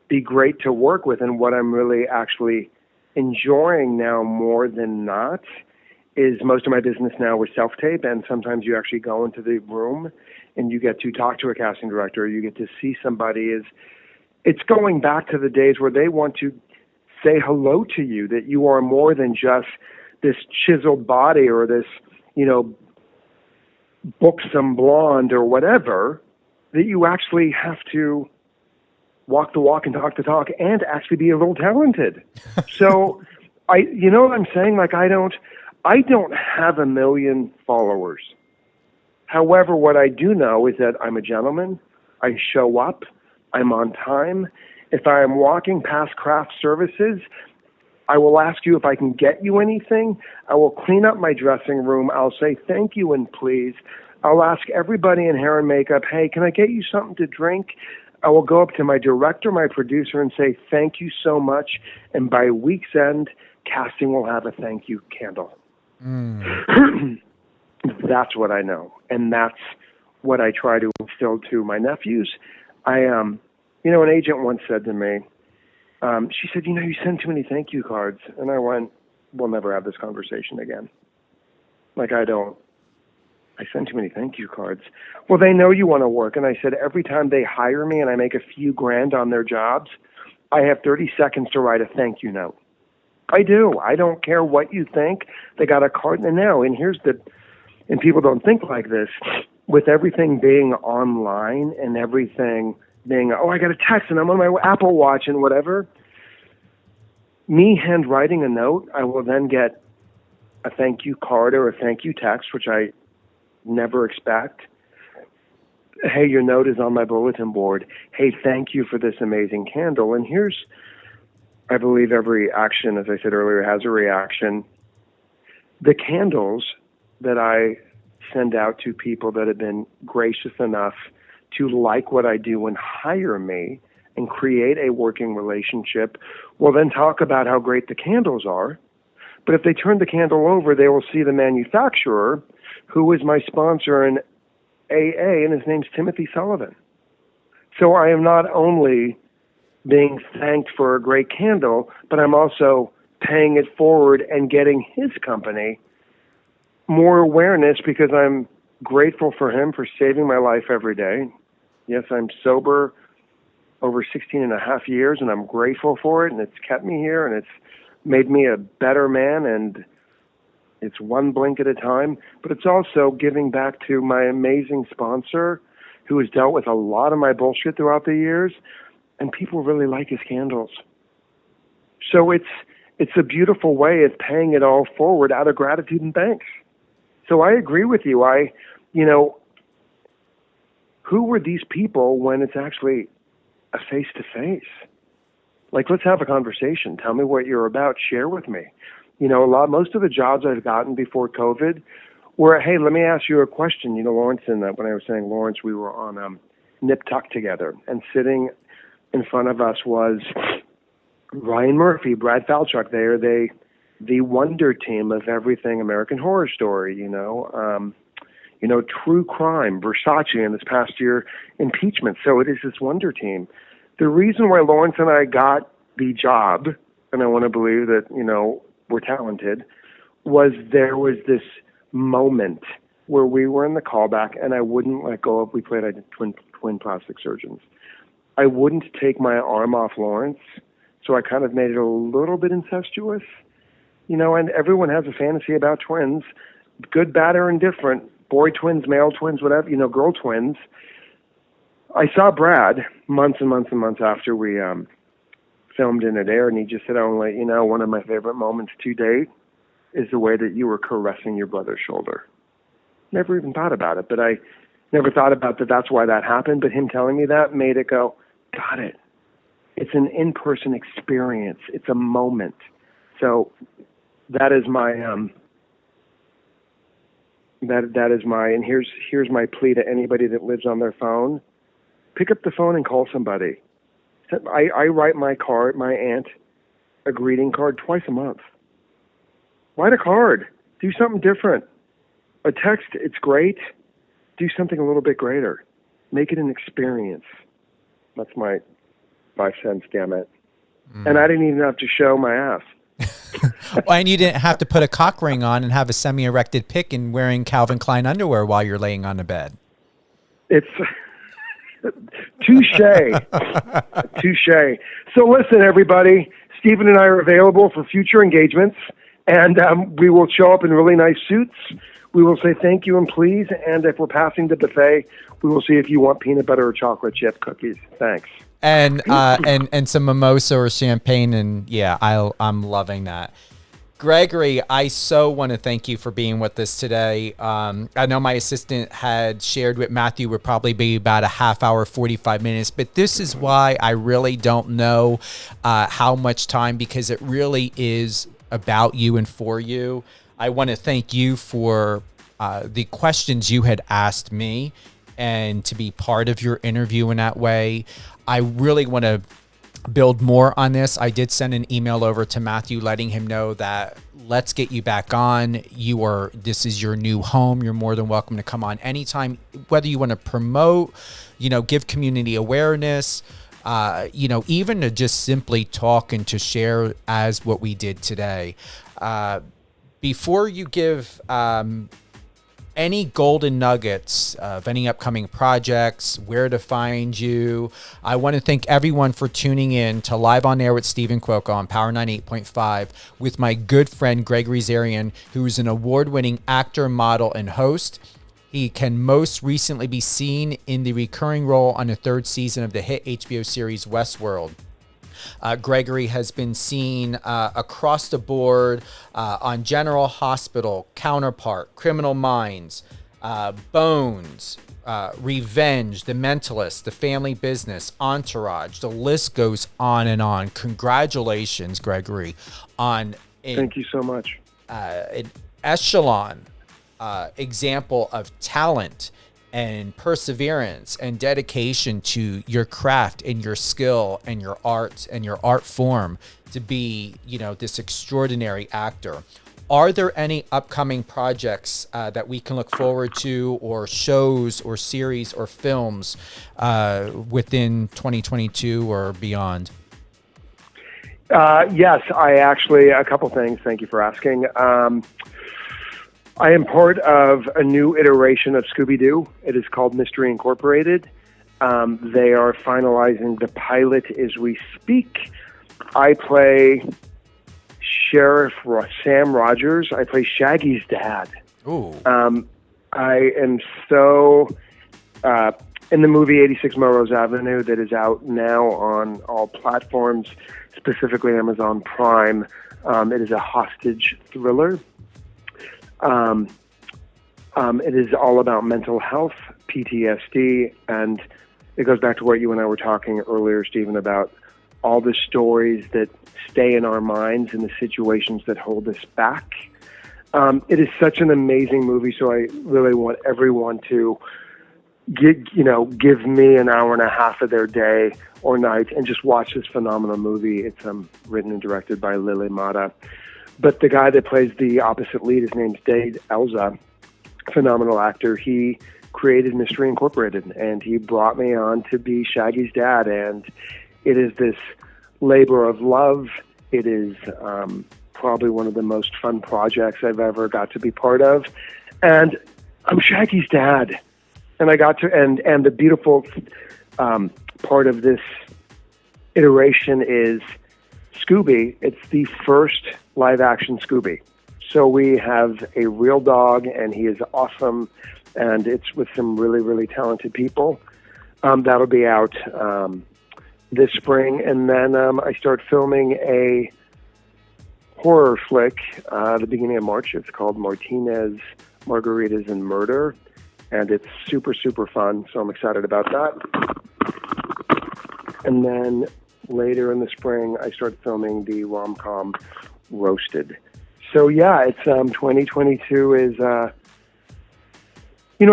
be great to work with. And what I'm really actually enjoying now more than not is most of my business now with self-tape, and sometimes you actually go into the room and you get to talk to a casting director, you get to see somebody. It's going back to the days where they want to say hello to you, that you are more than just this chiseled body or this, you know, buxom blonde or whatever, that you actually have to walk the walk and talk the talk and actually be a little talented. So you know what I'm saying? Like, I don't have 1 million followers. However, what I do know is that I'm a gentleman. I show up. I'm on time. If I am walking past craft services, I will ask you if I can get you anything. I will clean up my dressing room. I'll say thank you and please. I'll ask everybody in hair and makeup, hey, can I get you something to drink? I will go up to my director, my producer, and say thank you so much. And by week's end, casting will have a thank you candle. That's what I know. And that's what I try to instill to my nephews. You know, an agent once said to me, she said, you know, you send too many thank you cards. And I went, we'll never have this conversation again. Like, I send too many thank you cards. Well, they know you want to work. And I said, every time they hire me and I make a few grand on their jobs, I have 30 seconds to write a thank you note. I do. I don't care what you think. They got a card. And now, and people don't think like this, with everything being online and everything being, oh, I got a text and I'm on my Apple Watch and whatever, me handwriting a note, I will then get a thank you card or a thank you text, which I never expect. Hey, your note is on my bulletin board. Hey, thank you for this amazing candle. And here's, I believe every action, as I said earlier, has a reaction. The candles that I send out to people that have been gracious enough to like what I do and hire me and create a working relationship, will then talk about how great the candles are. But if they turn the candle over, they will see the manufacturer, who is my sponsor in AA, and his name's Timothy Sullivan. So I am not only being thanked for a great candle, but I'm also paying it forward and getting his company more awareness, because I'm grateful for him for saving my life every day. Yes, I'm sober over 16 and a half years, and I'm grateful for it, and it's kept me here, and it's made me a better man, and It's one blink at a time, but it's also giving back to my amazing sponsor who has dealt with a lot of my bullshit throughout the years, and people really like his candles. So it's a beautiful way of paying it all forward out of gratitude and thanks. So I agree with you. Who were these people when it's actually a face-to-face? Like, let's have a conversation. Tell me what you're about. Share with me. Most of the jobs I've gotten before COVID were, hey, let me ask you a question. Lawrence, when I was saying Lawrence, we were on Nip Tuck together, and sitting in front of us was Ryan Murphy, Brad Falchuk. They are the wonder team of everything American Horror Story, true crime, Versace, and this past year, impeachment. So it is this wonder team. The reason why Lawrence and I got the job, and I want to believe that, we're talented, was there was this moment where we were in the callback, and I wouldn't let go of, we played twin plastic surgeons. I wouldn't take my arm off Lawrence, so I kind of made it a little bit incestuous, and everyone has a fantasy about twins, good, bad, or indifferent, boy twins, male twins, whatever, girl twins. I saw Brad months and months and months after we filmed and it aired, and he just said, one of my favorite moments to date is the way that you were caressing your brother's shoulder. Never even thought about it, but I never thought about that that's why that happened, but him telling me that made it go, got it. It's an in-person experience. It's a moment. So that is my and here's my plea to anybody that lives on their phone. Pick up the phone and call somebody. I write my aunt a greeting card twice a month. Write a card. Do something different. A text, it's great. Do something a little bit greater. Make it an experience. That's my 5 cents, damn it. And I didn't even have to show my ass. Well, and you didn't have to put a cock ring on and have a semi-erected pick and wearing Calvin Klein underwear while you're laying on the bed. It's touche. Touche. So listen, everybody, Stephen and I are available for future engagements, and we will show up in really nice suits. We will say thank you and please, and if we're passing the buffet, we will see if you want peanut butter or chocolate chip cookies. Thanks. And some mimosa or champagne, and yeah, I'm loving that. Gregory, I so want to thank you for being with us today. I know my assistant had shared with Matthew would probably be about a half hour, 45 minutes, but this is why I really don't know how much time, because it really is about you and for you. I want to thank you for the questions you had asked me and to be part of your interview in that way. I really want to build more on this. I did send an email over to Matthew letting him know that let's get you back on. This is your new home. You're more than welcome to come on anytime, whether you want to promote, give community awareness, even to just simply talk and to share as what we did today. Before you give any golden nuggets of any upcoming projects, where to find you, I want to thank everyone for tuning in to Live on Air with Stephen Cuoco on Power 98.5 with my good friend Gregory Zarian, who is an award-winning actor, model, and host. He can most recently be seen in the recurring role on the 3rd season of the hit HBO series Westworld. Gregory has been seen across the board on General Hospital, Counterpart, Criminal Minds, Bones, Revenge, The Mentalist, The Family Business, Entourage. The list goes on and on. Congratulations, Gregory, on Thank you so much. An echelon example of talent and perseverance and dedication to your craft and your skill and your art and your art form to be, this extraordinary actor. Are there any upcoming projects that we can look forward to, or shows or series or films within 2022 or beyond? Yes, I actually, a couple things. Thank you for asking. I am part of a new iteration of Scooby-Doo. It is called Mystery Incorporated. They are finalizing the pilot as we speak. I play Sheriff Sam Rogers. I play Shaggy's dad. Ooh. I am so in the movie 86 Melrose Avenue that is out now on all platforms, specifically Amazon Prime. It is a hostage thriller. It is all about mental health, PTSD, and it goes back to what you and I were talking earlier, Stephen, about all the stories that stay in our minds and the situations that hold us back. It is such an amazing movie, so I really want everyone to give me an hour and a half of their day or night and just watch this phenomenal movie. It's written and directed by Lily Mata. But the guy that plays the opposite lead, his name's Dave Elza, phenomenal actor. He created Mystery Incorporated, and he brought me on to be Shaggy's dad. And it is this labor of love. It is probably one of the most fun projects I've ever got to be part of. And I'm Shaggy's dad. And I got to, and the beautiful part of this iteration is Scooby. It's the first live action Scooby. So we have a real dog, and he is awesome, and it's with some really, really talented people. That'll be out this spring, and then I start filming a horror flick the beginning of March. It's called Martinez, Margaritas, and Murder, and it's super, super fun, so I'm excited about that. And then later in the spring, I start filming the rom-com Roasted. So yeah, it's 2022 is, I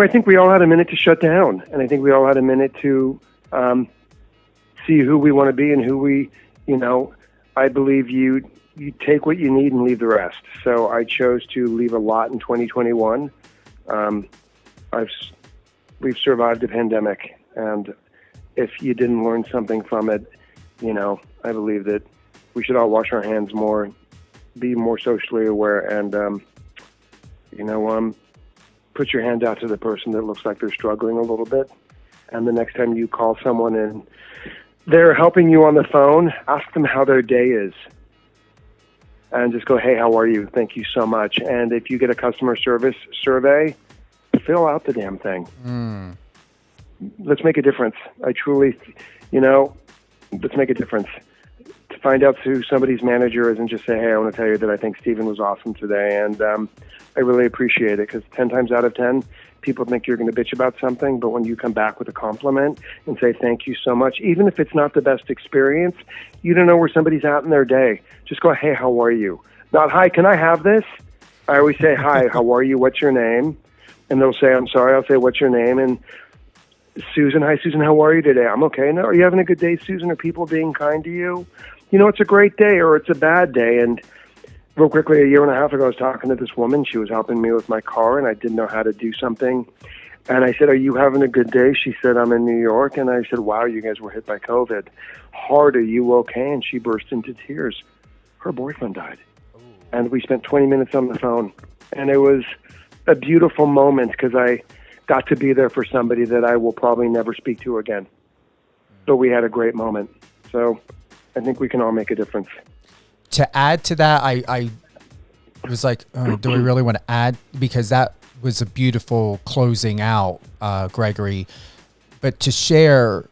think we all had a minute to shut down, and I think we all had a minute to see who we want to be and who we, I believe you take what you need and leave the rest. So I chose to leave a lot in 2021. We've survived a pandemic, and if you didn't learn something from it, I believe that we should all wash our hands more, be more socially aware, and put your hand out to the person that looks like they're struggling a little bit. And the next time you call someone and they're helping you on the phone, ask them how their day is. And just go, hey, how are you? Thank you so much. And if you get a customer service survey, fill out the damn thing. Let's make a difference. I truly, let's make a difference. To find out who somebody's manager is and just say, hey, I want to tell you that I think Stephen was awesome today. And I really appreciate it, because 10 times out of 10, people think you're going to bitch about something. But when you come back with a compliment and say, thank you so much, even if it's not the best experience, you don't know where somebody's at in their day. Just go, hey, how are you? Not, hi, can I have this? I always say, hi, how are you? What's your name? And they'll say, I'm sorry. I'll say, what's your name? And Susan, hi, Susan, how are you today? I'm okay. No, are you having a good day, Susan? Are people being kind to you? It's a great day or it's a bad day. And real quickly, a year and a half ago, I was talking to this woman. She was helping me with my car, and I didn't know how to do something. And I said, are you having a good day? She said, I'm in New York. And I said, wow, you guys were hit by COVID hard. Are you okay? And she burst into tears. Her boyfriend died. And we spent 20 minutes on the phone. And it was a beautiful moment, because I got to be there for somebody that I will probably never speak to again. But we had a great moment. So I think we can all make a difference. To add to that, I was like, oh, do we really want to add? Because that was a beautiful closing out, Gregory. But to share,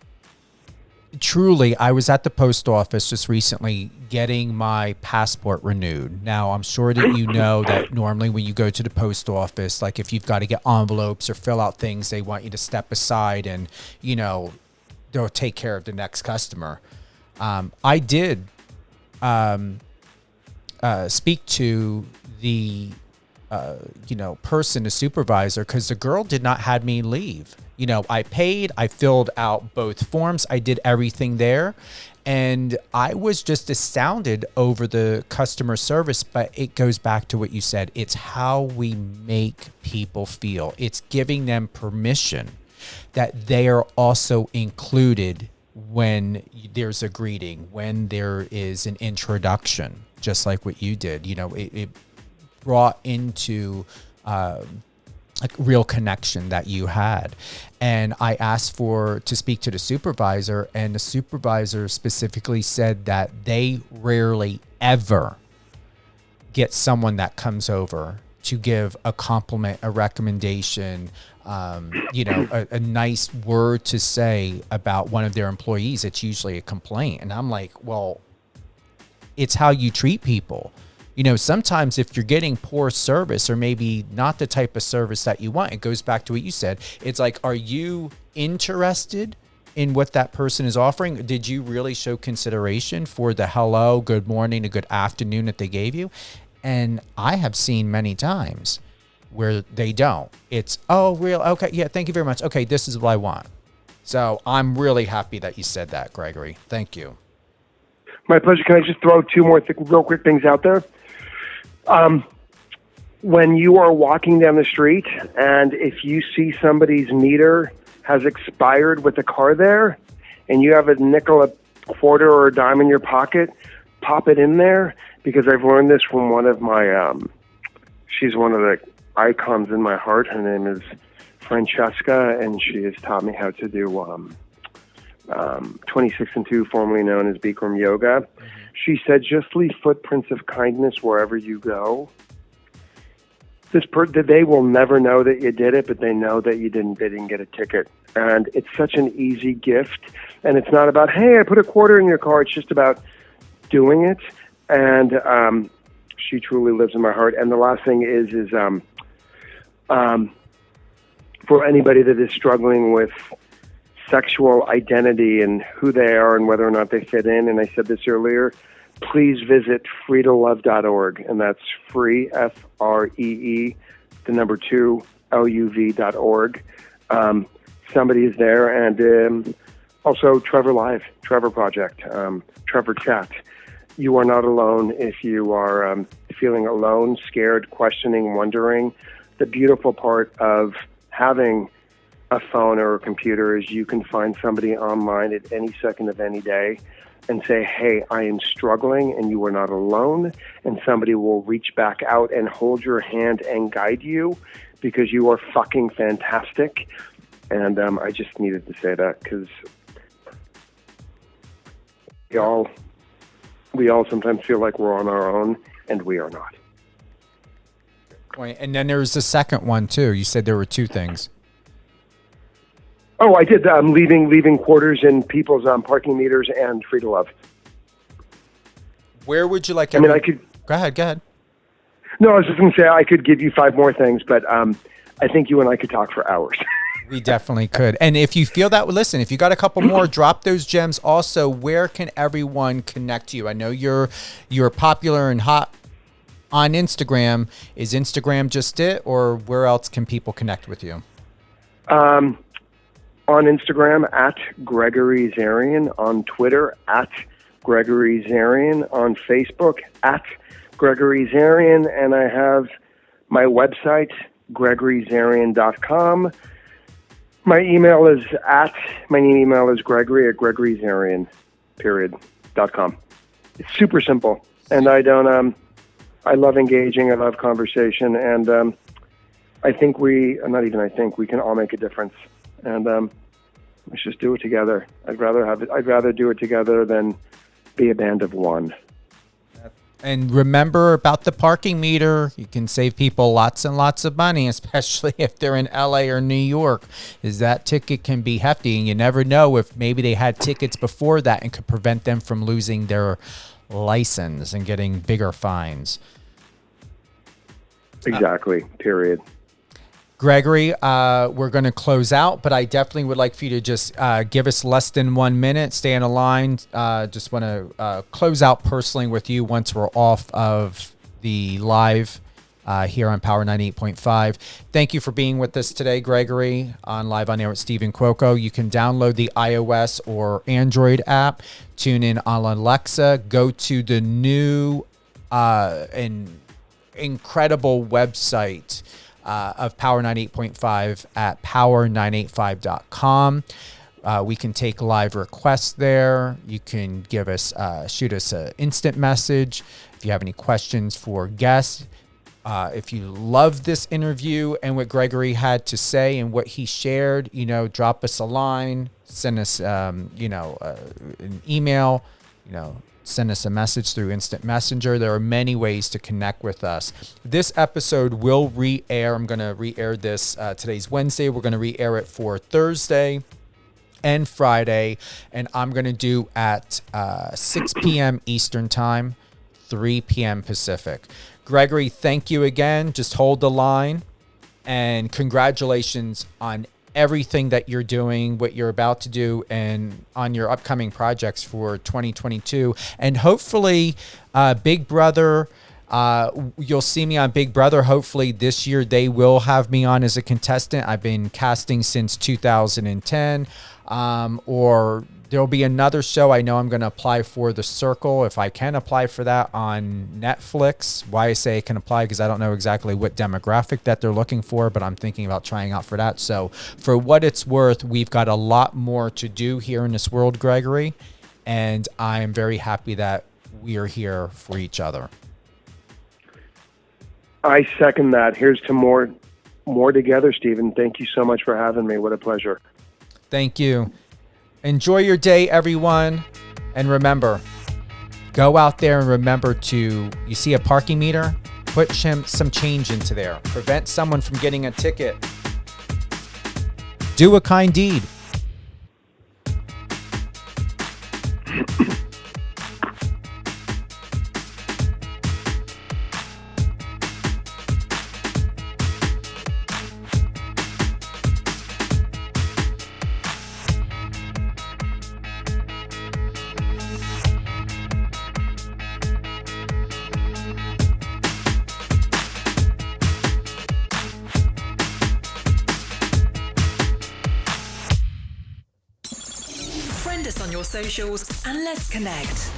truly, I was at the post office just recently getting my passport renewed. Now, I'm sure that you know that normally when you go to the post office, like if you've got to get envelopes or fill out things, they want you to step aside and, they'll take care of the next customer. I did speak to the person, the supervisor, because the girl did not have me leave. I paid, I filled out both forms, I did everything there, and I was just astounded over the customer service. But it goes back to what you said. It's how we make people feel. It's giving them permission that they are also included when there's a greeting, when there is an introduction, just like what you did. It brought into a real connection that you had. And I asked to speak to the supervisor, and the supervisor specifically said that they rarely ever get someone that comes over to give a compliment, a recommendation, a nice word to say about one of their employees, it's usually a complaint. And I'm like, well, it's how you treat people. Sometimes if you're getting poor service or maybe not the type of service that you want, it goes back to what you said. It's like, are you interested in what that person is offering? Did you really show consideration for the hello, good morning, a good afternoon that they gave you? And I have seen many times where they don't. It's, oh, real? Okay, yeah, thank you very much. Okay, this is what I want. So I'm really happy that you said that, Gregory. Thank you. My pleasure. Can I just throw two more real quick things out there? When you are walking down the street and if you see somebody's meter has expired with a car there and you have a nickel, a quarter, or a dime in your pocket, pop it in there, because I've learned this from one of my, she's one of the icons in my heart. Her name is Francesca, and she has taught me how to do 26 and 2, formerly known as Bikram Yoga. Mm-hmm. She said, just leave footprints of kindness wherever you go. They will never know that you did it, but they know that they didn't get a ticket. And it's such an easy gift. And it's not about, hey, I put a quarter in your car. It's just about doing it. And she truly lives in my heart. And the last thing is for anybody that is struggling with sexual identity and who they are and whether or not they fit in, and I said this earlier, please visit freetolove.org, and that's free, FREE, the number 2, LUV.org. Somebody is there, and also Trevor Live, Trevor Project, Trevor Chat. You are not alone if you are feeling alone, scared, questioning, wondering. The beautiful part of having a phone or a computer is you can find somebody online at any second of any day and say, hey, I am struggling, and you are not alone, and somebody will reach back out and hold your hand and guide you because you are fucking fantastic. And I just needed to say that because we all sometimes feel like we're on our own, and we are not. And then there's the second one, too. You said there were two things. Oh, I did. Leaving quarters in people's parking meters and Free to Love. Where would you like? I could. Go ahead. No, I was just going to say I could give you 5 more things, but I think you and I could talk for hours. We definitely could. And if you feel that, listen, if you got a couple more, drop those gems. Also, where can everyone connect to you? I know you're popular and hot on Instagram. Is Instagram just it, or where else can people connect with you? On Instagram, at Gregory Zarian. On Twitter, at Gregory Zarian. On Facebook, at Gregory Zarian. And I have my website, gregoryzarian.com. My email is Gregory at gregoryzarian.com. It's super simple. And I love engaging. I love conversation. And I think we can all make a difference. And let's just do it together. I'd rather do it together than be a band of one. And remember about the parking meter. You can save people lots and lots of money, especially if they're in LA or New York, is that ticket can be hefty. And you never know if maybe they had tickets before that and could prevent them from losing their license and getting bigger fines. Exactly. Period. Gregory, we're going to close out, but I definitely would like for you to just give us less than 1 minute, stay on the line. Just want to close out personally with you once we're off of the live here on Power 98.5. Thank you for being with us today, Gregory, on Live on Air with Stephen Cuoco. You can download the iOS or Android app, tune in on Alexa, go to the new and incredible website of Power 98.5 at power985.com. We can take live requests there. You can shoot us an instant message if you have any questions for guests. If you love this interview and what Gregory had to say and what he shared, drop us a line, send us, an email, send us a message through Instant Messenger. There are many ways to connect with us. This episode will re-air. I'm going to re-air this. Today's Wednesday. We're going to re-air it for Thursday and Friday. And I'm going to do at 6 p.m. Eastern Time, 3 p.m. Pacific. Gregory, thank you again. Just hold the line. And congratulations on everything that you're doing, what you're about to do, and on your upcoming projects for 2022. And hopefully, Big Brother, you'll see me on Big Brother. Hopefully this year they will have me on as a contestant. I've been casting since 2010. Or there'll be another show. I know I'm going to apply for The Circle, if I can apply for that on Netflix. Why I say I can apply, because I don't know exactly what demographic that they're looking for, but I'm thinking about trying out for that. So for what it's worth, we've got a lot more to do here in this world, Gregory, and I am very happy that we are here for each other. I second that. Here's to more together, Stephen. Thank you so much for having me. What a pleasure. Thank you. Enjoy your day, everyone. And remember, go out there and remember to, you see a parking meter? Put some change into there. Prevent someone from getting a ticket. Do a kind deed. Friend us on your socials and let's connect.